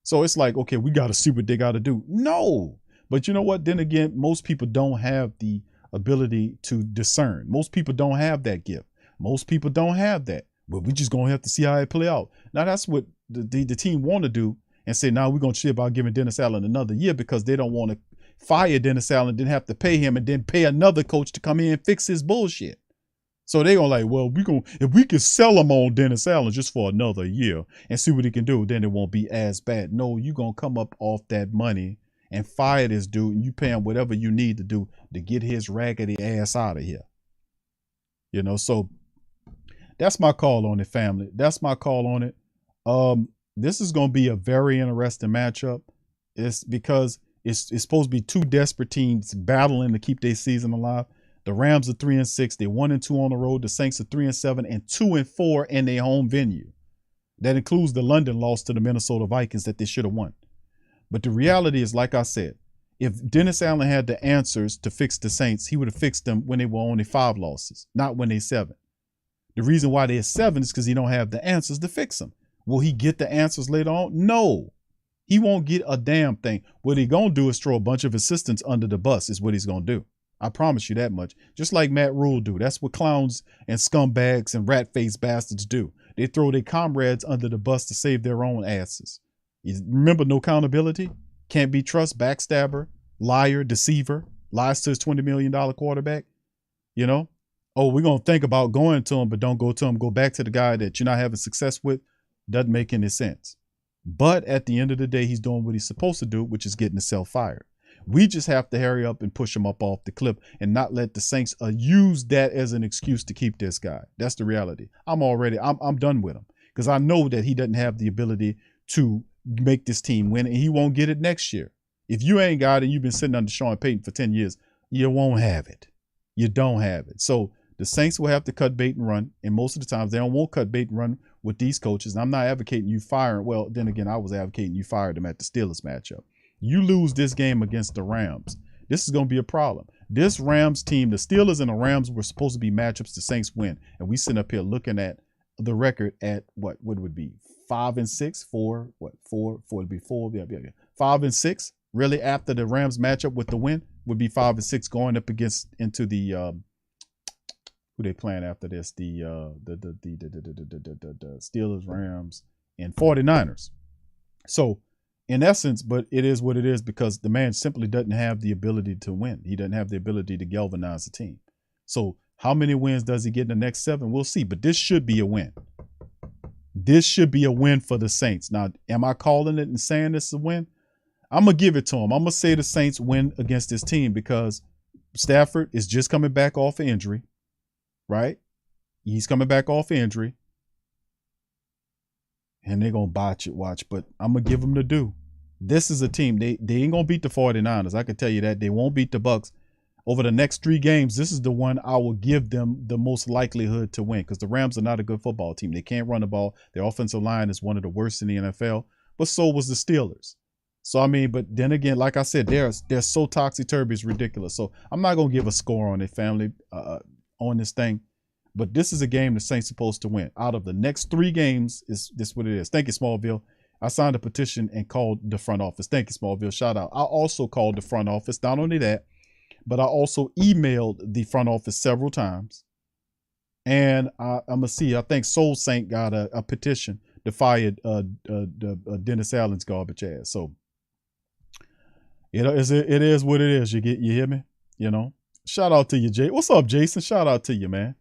So it's like, okay, we got to see what they got to do. No. But you know what? Then again, most people don't have the ability to discern. Most people don't have that gift. Most people don't have that. But we're just going to have to see how it play out. Now, that's what the team want to do and say, now we're going to see about giving Dennis Allen another year because they don't want to fire Dennis Allen, then have to pay him and then pay another coach to come in and fix his bullshit. So they're going to well, if we can sell him on Dennis Allen just for another year and see what he can do, then it won't be as bad. No, you're going to come up off that money and fire this dude and you pay him whatever you need to do to get his raggedy ass out of here. So that's my call on it, family. That's my call on it. This is going to be a very interesting matchup. It's because it's supposed to be 2 desperate teams battling to keep their season alive. The Rams are 3-6. They're 1-2 on the road. The Saints are 3-7 and 2-4 in their home venue. That includes the London loss to the Minnesota Vikings that they should have won. But the reality is, like I said, if Dennis Allen had the answers to fix the Saints, he would have fixed them when they were only 5 losses, not when they're 7. The reason why they're 7 is because he don't have the answers to fix them. Will he get the answers later on? No. He won't get a damn thing. What he gonna do is throw a bunch of assistants under the bus is what he's gonna do. I promise you that much. Just like Matt Rule do. That's what clowns and scumbags and rat-faced bastards do. They throw their comrades under the bus to save their own asses. You remember, no accountability, can't be trust, backstabber, liar, deceiver, lies to his $20 million quarterback. You know, oh, we're going to think about going to him, but don't go to him. Go back to the guy that you're not having success with. Doesn't make any sense. But at the end of the day, he's doing what he's supposed to do, which is getting himself fired. We just have to hurry up and push him up off the cliff and not let the Saints use that as an excuse to keep this guy. That's the reality. I'm done with him because I know that he doesn't have the ability to make this team win, and he won't get it next year. If you ain't got it, you've been sitting under Sean Payton for 10 years, you won't have it. You don't have it. So the Saints will have to cut bait and run, and most of the times they won't cut bait and run with these coaches. And I'm not advocating you firing. Well, then again, I was advocating you fired them at the Steelers matchup. You lose this game against the Rams, this is going to be a problem. This Rams team, the Steelers and the Rams were supposed to be matchups the Saints win. And we sit up here looking at the record at what would it be 5-6, 5-6. Really, after the Rams matchup with the win would be 5-6 going up against into the who they playing after this, the Steelers, Rams, and 49ers. So in essence, but it is what it is because the man simply doesn't have the ability to win. He doesn't have the ability to galvanize the team. So how many wins does he get in the next 7? We'll see. But this should be a win. This should be a win for the Saints. Now, am I calling it and saying this is a win? I'm going to give it to him. I'm going to say the Saints win against this team because Stafford is just coming back off of injury, right? He's coming back off of injury. And they're going to botch it, watch. But I'm going to give them the due. This is a team. They ain't going to beat the 49ers. I can tell you that. They won't beat the Bucks. Over the next 3 games, this is the one I will give them the most likelihood to win because the Rams are not a good football team. They can't run the ball. Their offensive line is one of the worst in the NFL. But so was the Steelers. So, I mean, but then again, like I said, they're so topsy-turvy, it's ridiculous. So I'm not going to give a score on their family on this thing. But this is a game the Saints supposed to win. Out of the next 3 games, is this what it is. Thank you, Smallville. I signed a petition and called the front office. Thank you, Smallville. Shout out. I also called the front office. Not only that, but I also emailed the front office several times. And I'm going to see, I think Soul Saint got a petition to fire Dennis Allen's garbage ass. So, you know, it is what it is. You hear me? You know, shout out to you, Jay. What's up, Jason? Shout out to you, man.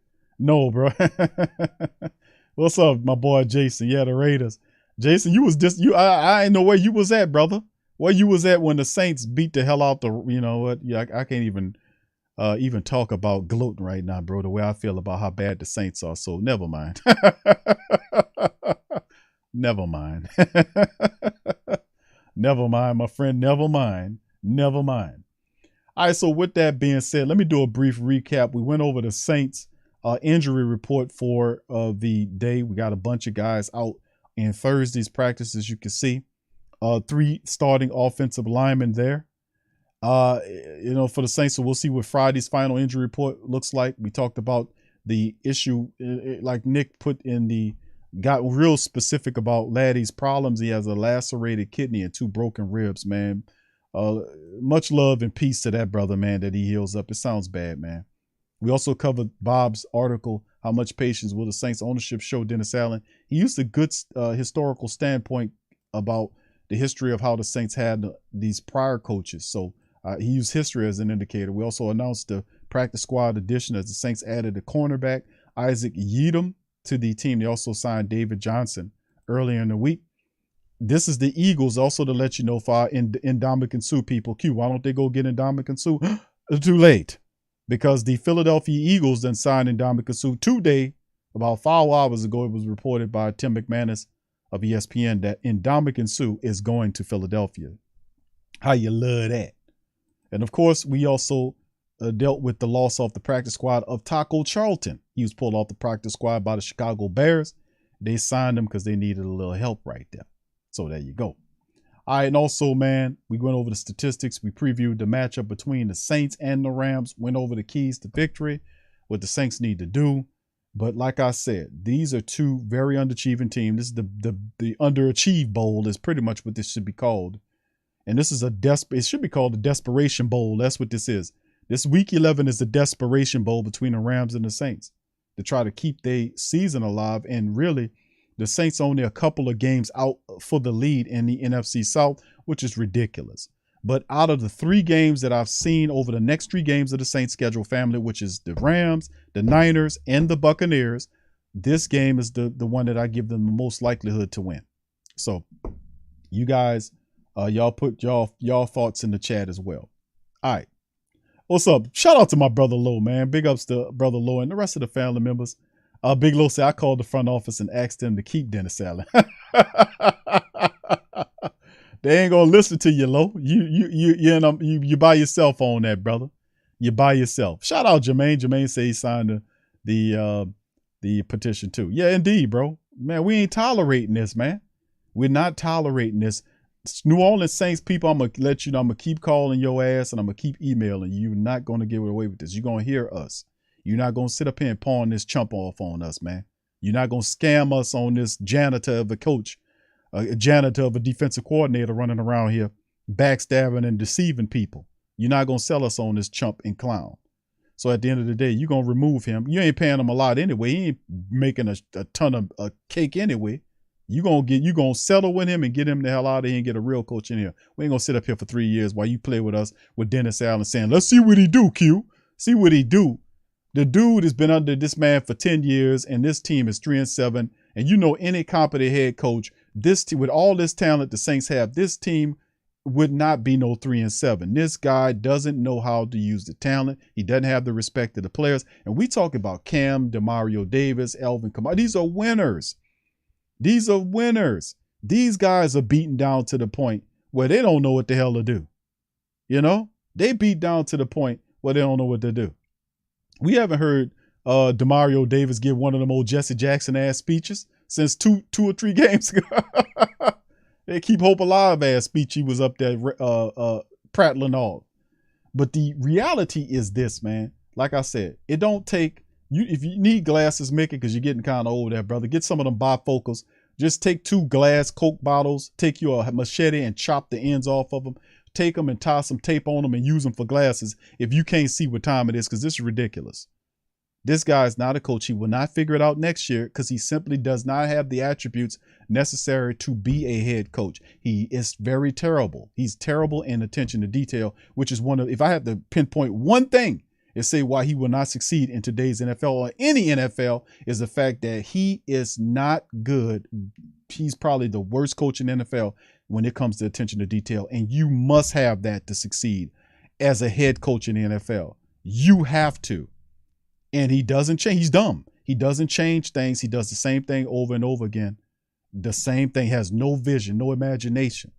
No, bro. What's up, my boy, Jason? Yeah, the Raiders. Jason, you was I ain't know where you was at, brother. Where you was at when the Saints beat the hell out the, you know what? Yeah, I can't even talk about gloating right now, bro, the way I feel about how bad the Saints are. So never mind. Never mind. Never mind, my friend. Never mind. Never mind. All right, so with that being said, let me do a brief recap. We went over the Saints injury report for the day. We got a bunch of guys out in Thursday's practice, as you can see. 3 starting offensive linemen there. You know, for the Saints, so we'll see what Friday's final injury report looks like. We talked about the issue, like Nick put in got real specific about Laddie's problems. He has a lacerated kidney and 2 broken ribs, man. Much love and peace to that brother, man, that he heals up. It sounds bad, man. We also covered Bob's article, How Much Patience Will the Saints Ownership Show Dennis Allen? He used a good historical standpoint about the history of how the Saints had these prior coaches. So he used history as an indicator. We also announced the practice squad addition as the Saints added a cornerback, Isaac Yeadham, to the team. They also signed David Johnson earlier in the week. This is the Eagles, also to let you know, for our Ndamukong Suh people. Q, why don't they go get Ndamukong Suh? Too late. Because the Philadelphia Eagles then signed Ndamukong Suh today. About 5 hours ago, it was reported by Tim McManus of ESPN that Ndamukong Suh is going to Philadelphia. How you love that? And of course, we also dealt with the loss off the practice squad of Taco Charlton. He was pulled off the practice squad by the Chicago Bears. They signed him because they needed a little help right there. So there you go. All right, and also, man, we went over the statistics. We previewed the matchup between the Saints and the Rams, went over the keys to victory, what the Saints need to do. But like I said, these are two very underachieving teams. This is the underachieved bowl is pretty much what this should be called. And this is it should be called the Desperation Bowl. That's what this is. This week 11 is the Desperation Bowl between the Rams and the Saints to try to keep their season alive. And really, the Saints only a couple of games out for the lead in the NFC South, which is ridiculous. But out of the 3 games that I've seen over the next 3 games of the Saints schedule family, which is the Rams, the Niners, and the Buccaneers, this game is the one that I give them the most likelihood to win. So you guys, y'all put y'all thoughts in the chat as well. All right. What's up? Shout out to my brother Lo, man. Big ups to brother Lo and the rest of the family members. Big Lo said I called the front office and asked them to keep Dennis Allen. They ain't gonna listen to you, Lo. You by yourself on that, brother. You by yourself. Shout out Jermaine. Jermaine said he signed the petition too. Yeah, indeed, bro. Man, we ain't tolerating this, man. We're not tolerating this. New Orleans Saints people, I'm going to let you know, I'm going to keep calling your ass and I'm going to keep emailing you. You're not going to get away with this. You're going to hear us. You're not going to sit up here and pawn this chump off on us, man. You're not going to scam us on this janitor of a coach, a janitor of a defensive coordinator running around here, backstabbing and deceiving people. You're not going to sell us on this chump and clown. So at the end of the day, you're going to remove him. You ain't paying him a lot anyway. He ain't making a ton of cake anyway. You gonna settle with him and get him the hell out of here and get a real coach in here. We ain't gonna sit up here for 3 years while you play with us with Dennis Allen saying, let's see what he do, Q. See what he do. The dude has been under this man for 10 years and this team is 3-7. And you know any competent head coach, this team, with all this talent the Saints have, this team would not be no 3-7. This guy doesn't know how to use the talent. He doesn't have the respect of the players. And we talk about Cam, Demario Davis, Elvin Coma. These are winners. These are winners. These guys are beaten down to the point where they don't know what the hell to do. You know, they beat down to the point where they don't know what to do. We haven't heard Demario Davis give one of them old Jesse Jackson ass speeches since two or three games ago. They keep hope alive ass speech he was up there prattling off. But the reality is this, man. Like I said, it don't take you. If you need glasses, Mickey, because you're getting kind of old there, brother, get some of them bifocals. Just take 2 glass Coke bottles, take your machete and chop the ends off of them. Take them and tie some tape on them and use them for glasses if you can't see what time it is, because this is ridiculous. This guy is not a coach. He will not figure it out next year because he simply does not have the attributes necessary to be a head coach. He is very terrible. He's terrible in attention to detail, which is one of, if I had to pinpoint one thing and say why he will not succeed in today's NFL or any NFL, is the fact that he is not good. He's probably the worst coach in the NFL when it comes to attention to detail. And you must have that to succeed as a head coach in the NFL. You have to. And he doesn't change. He's dumb. He doesn't change things. He does the same thing over and over again. The same thing, has no vision, no imagination.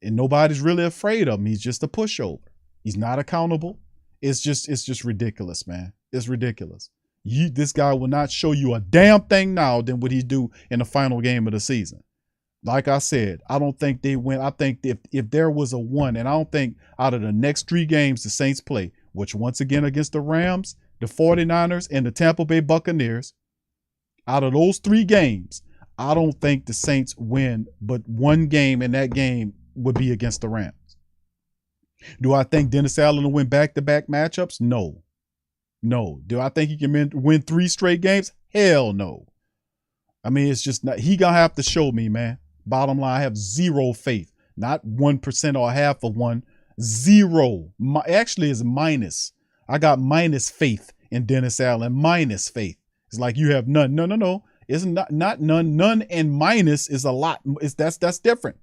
And nobody's really afraid of him. He's just a pushover. He's not accountable. It's just ridiculous, man. It's ridiculous. This guy will not show you a damn thing now than what he do in the final game of the season. Like I said, I don't think they win. I think if there was a one, and I don't think out of the next 3 games the Saints play, which once again against the Rams, the 49ers, and the Tampa Bay Buccaneers, out of those 3 games, I don't think the Saints win but one game, and that game would be against the Rams. Do I think Dennis Allen will win back-to-back matchups? No. No. Do I think he can win 3 straight games? Hell no. I mean, it's just not. He gonna have to show me, man. Bottom line, I have zero faith. Not 1% or half of 1. 0. Actually, it's minus. I got minus faith in Dennis Allen. Minus faith. It's like you have none. No. It's not none. None and minus is a lot. That's different.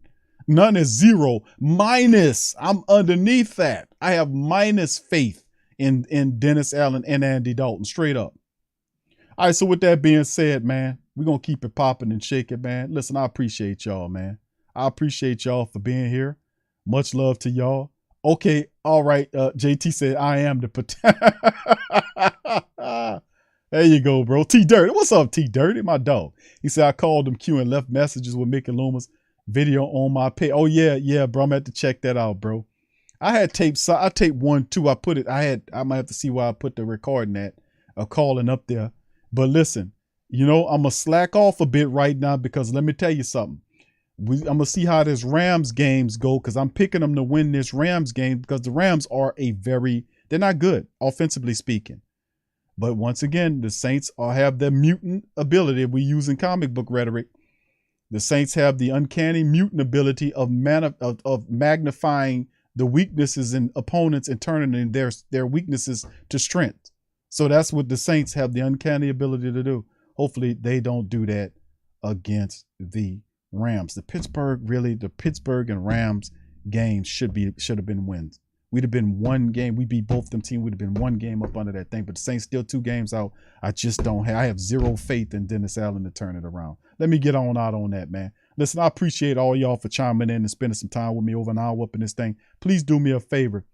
None is 0. Minus. I'm underneath that. I have minus faith in Dennis Allen and Andy Dalton. Straight up. All right, so with that being said, man, we're going to keep it popping and shaking, man. Listen, I appreciate y'all, man. I appreciate y'all for being here. Much love to y'all. Okay, all right. JT said, I am the There you go, bro. T Dirty. What's up, T Dirty? My dog. He said, I called him Q and left messages with Mickey Loomis video on my page. Oh, yeah, bro. I'm going to have to check that out, bro. I had taped. I taped 1, 2. I might have to see where I put the recording at. Calling up there. But listen, I'm going to slack off a bit right now because let me tell you something. I'm going to see how this Rams games go because I'm picking them to win this Rams game because the Rams are they're not good, offensively speaking. But once again, the Saints have the mutant ability. We use in comic book rhetoric. The Saints have the uncanny mutant ability of magnifying the weaknesses in opponents and turning their weaknesses to strength. So that's what the Saints have the uncanny ability to do. Hopefully they don't do that against the Rams. The Pittsburgh and Rams games should have been wins. We'd have been one game. We beat both them teams. We'd have been one game up under that thing. But the Saints still 2 games out. I have zero faith in Dennis Allen to turn it around. Let me get on out on that, man. Listen, I appreciate all y'all for chiming in and spending some time with me over an hour up in this thing. Please do me a favor.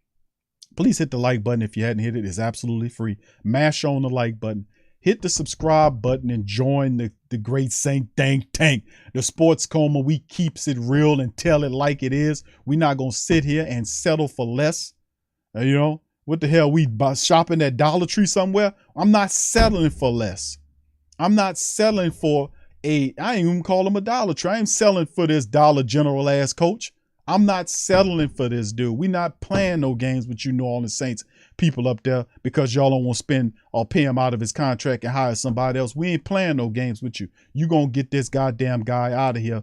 Please hit the like button if you hadn't hit it. It's absolutely free. Mash on the like button. Hit the subscribe button and join the great Saint Tank. The Sports Coma, we keeps it real and tell it like it is. We're not going to sit here and settle for less. What the hell? We shopping at Dollar Tree somewhere? I'm not settling for less. I'm not settling for I ain't even call him a Dollar Tree. I ain't selling for this Dollar General ass coach. I'm not settling for this dude. We not playing no games with you New Orleans Saints people up there because y'all don't want to spend or pay him out of his contract and hire somebody else. We ain't playing no games with you. You gonna get this goddamn guy out of here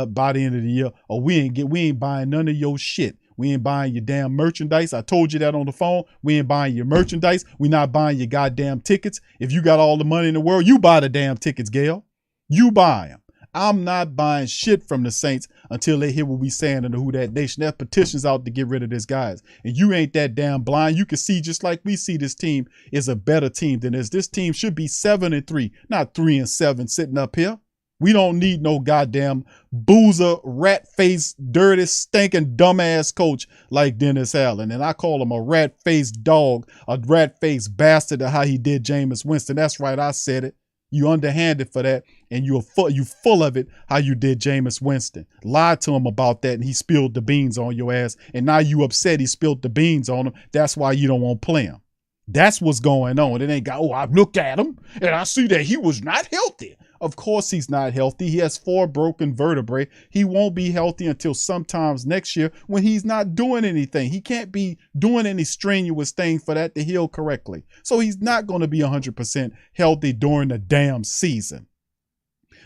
by the end of the year, or we ain't buying none of your shit. We ain't buying your damn merchandise. I told you that on the phone. We ain't buying your merchandise. We not buying your goddamn tickets. If you got all the money in the world, you buy the damn tickets, Gail. You buy them. I'm not buying shit from the Saints until they hear what we saying in the Who That Nation. That petition's out to get rid of this guys. And you ain't that damn blind. You can see just like we see this team is a better team than this. This team should be 7-3, not 3-7 sitting up here. We don't need no goddamn boozer, rat-faced, dirty, stinking, dumbass coach like Dennis Allen. And I call him a rat-faced dog, a rat-faced bastard of how he did Jameis Winston. That's right, I said it. You underhanded for that, and you full of it how you did Jameis Winston. Lied to him about that, and he spilled the beans on your ass. And now you upset he spilled the beans on him. That's why you don't want to play him. That's what's going on. It ain't got, I looked at him, and I see that he was not healthy. Of course he's not healthy. He has 4 broken vertebrae. He won't be healthy until sometimes next year when he's not doing anything. He can't be doing any strenuous thing for that to heal correctly. So he's not going to be 100% healthy during the damn season.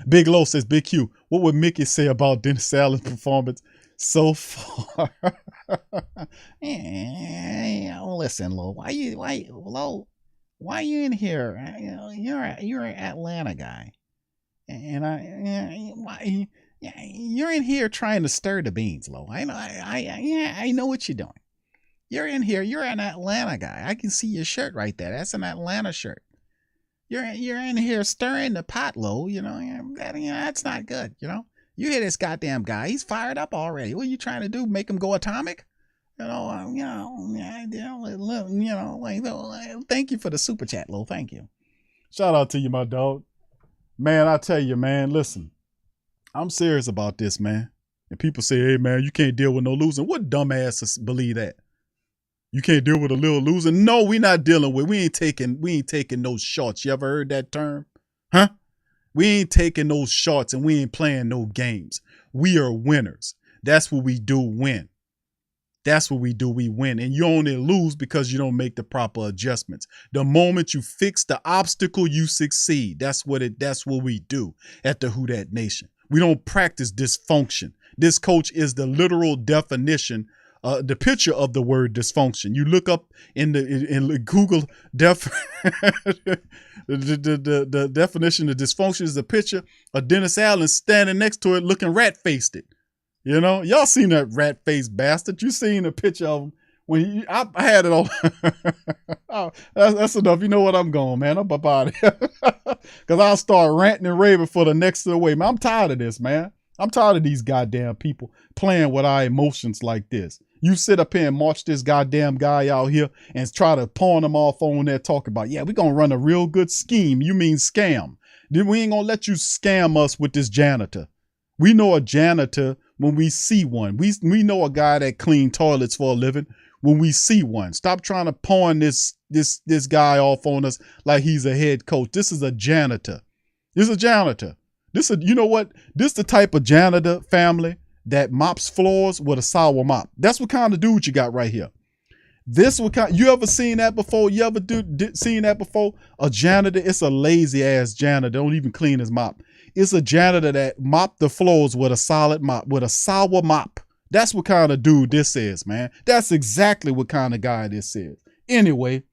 Big Low says, Big Q, what would Mickey say about Dennis Allen's performance so far? Listen, Lo, why you in here? You're an Atlanta guy. And you're in here trying to stir the beans, Lo. I know what you're doing. You're in here. You're an Atlanta guy. I can see your shirt right there. That's an Atlanta shirt. You're in here stirring the pot, Lo. That's not good. You hear this goddamn guy? He's fired up already. What are you trying to do? Make him go atomic? Thank you for the super chat, Lo. Thank you. Shout out to you, my dog. Man, I tell you, man, listen, I'm serious about this, man. And people say, hey, man, you can't deal with no losing. What dumbasses believe that? You can't deal with a little losing? No, we not dealing with. We ain't taking those shots. You ever heard that term? Huh? We ain't taking those shots and we ain't playing no games. We are winners. That's what we do, win. That's what we do. We win. And you only lose because you don't make the proper adjustments. The moment you fix the obstacle, you succeed. That's what we do at the Who Dat Nation. We don't practice dysfunction. This coach is the literal definition, the picture of the word dysfunction. You look up in Google the definition of dysfunction is a picture of Dennis Allen standing next to it looking rat-faced. Y'all seen that rat-faced bastard. You seen a picture of him when I had it on. Oh, that's enough. You know what I'm going, man. I'm up out of here. Because I'll start ranting and raving for the next of the way. Man, I'm tired of this, man. I'm tired of these goddamn people playing with our emotions like this. You sit up here and march this goddamn guy out here and try to pawn him off on there talking about, yeah, we're going to run a real good scheme. You mean scam. Then we ain't going to let you scam us with this janitor. We know a janitor when we see one. We know a guy that clean toilets for a living. when we see one. Stop trying to pawn this guy off on us like he's a head coach. This is a janitor. This is a janitor. You know what? This the type of janitor family that mops floors with a sour mop. That's what kind of dude you got right here. You ever seen that before? You ever seen that before? A janitor, it's a lazy ass janitor. Don't even clean his mop. It's a janitor that mop the floors with a solid mop, with a sour mop. That's what kind of dude this is, man. That's exactly what kind of guy this is. Anyway,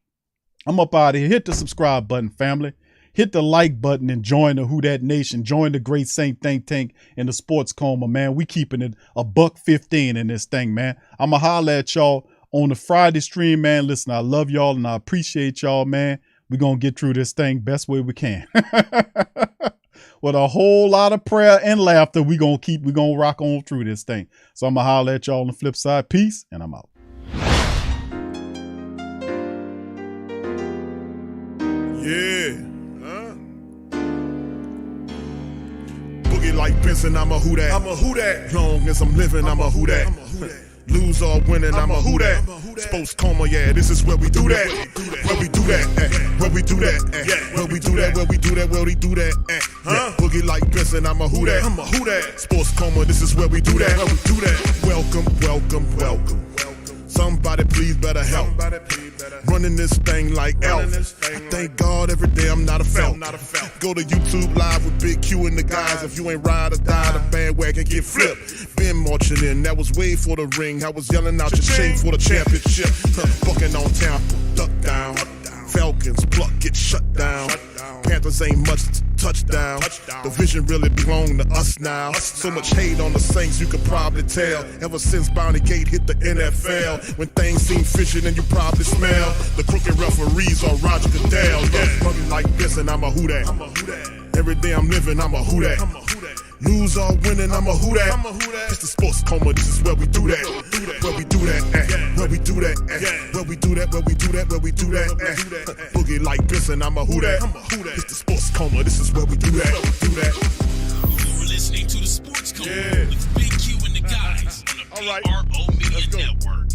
I'm up out of here. Hit the subscribe button, family. Hit the like button and join the Who Dat Nation. Join the great Saint Think Tank in the Sports Coma, man. We keeping it $1.15 in this thing, man. I'ma holler at y'all on the Friday stream, man. Listen, I love y'all and I appreciate y'all, man. We're gonna get through this thing best way we can. With a whole lot of prayer and laughter, we gonna rock on through this thing. So I'ma holler at y'all on the flip side. Peace, and I'm out. Yeah. Boogie like Benson, I'm a who dat. I'm a who dat. Long as I'm living, I'm a who dat. Lose or winning, I'm a who dat. Sports Coma, yeah, this is where we do that. Where we do that, where we do that, where we do that, where we do that, where we do that. Boogie like Benson, I'm a who dat. I'm a who dat. Sports Coma, this is where we do that. Where we do that. Welcome, welcome, welcome. Somebody please better help. Running this thing like Elf. I thank God every day I'm not a felt. Go to YouTube Live with Big Q and the guys. If you ain't ride or die, the bandwagon get flipped. Been marching in, that was way for the ring. I was yelling out your chain for the championship. Bucking on town, duck down. Falcons pluck, get shut down. Panthers ain't much touchdown. The vision really belong to us now. So much hate on the Saints, you could probably tell. Ever since Bounty Gate hit the NFL, when things seem fishy, then you probably smell the crooked referees on Roger Goodell. Running like this, and I'm a who dat. Every day I'm living, I'm a who dat. Lose or winning, I'm a who dat. It's the Sports Coma, this is where we do that. Where we do that, where we do that, where we do that, where we do that, where we do that. Boogie like Benson, I'm a who dat. It's the Sports Coma, this is where we do that. You're listening to the Sports Coma with Big Q and the guys on the PRO Media Network.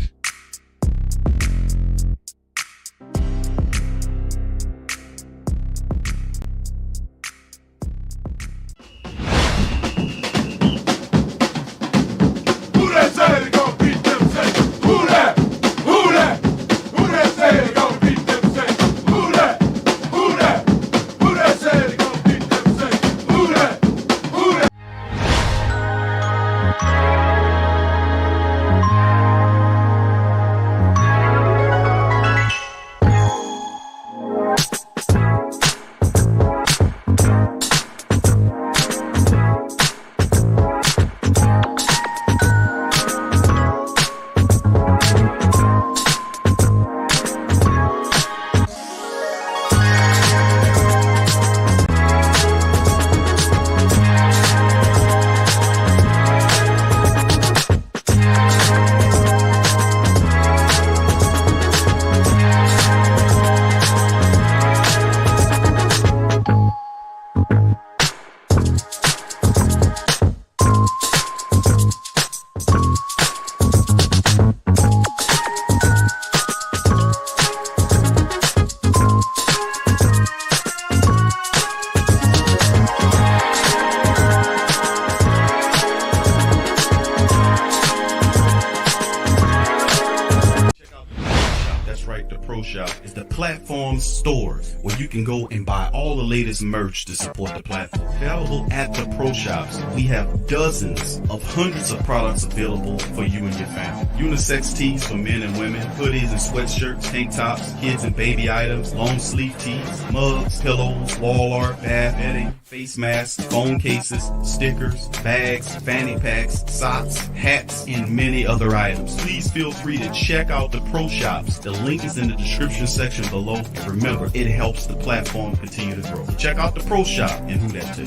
is the platform store where you can go and buy all the latest merch to support the platform. Available at the Pro Shops, we have dozens of hundreds of products available for you and your family. Unisex tees for men and women, hoodies and sweatshirts, tank tops, kids and baby items, long sleeve tees, mugs, pillows, wall art, bath bedding, face masks, phone cases, stickers, bags, fanny packs, socks, hats, and many other items. Please feel free to check out the Pro Shops. The link is in the description section below. And remember, it helps the platform continue to grow. Check out the Pro Shop and who that too.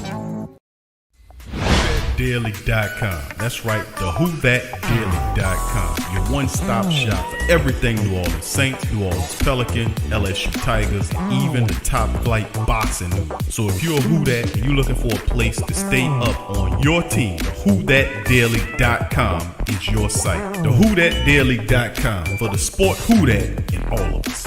WhoThatDaily.com. That's right, the WhoThatDaily.com. Your one-stop shop for everything New Orleans Saints, New Orleans Pelicans, LSU Tigers, and even the top flight boxing news. So if you're a Who That and you're looking for a place to stay up on your team, WhoThatDaily.com is your site. The WhoThatDaily.com for the sport Who That in all of us.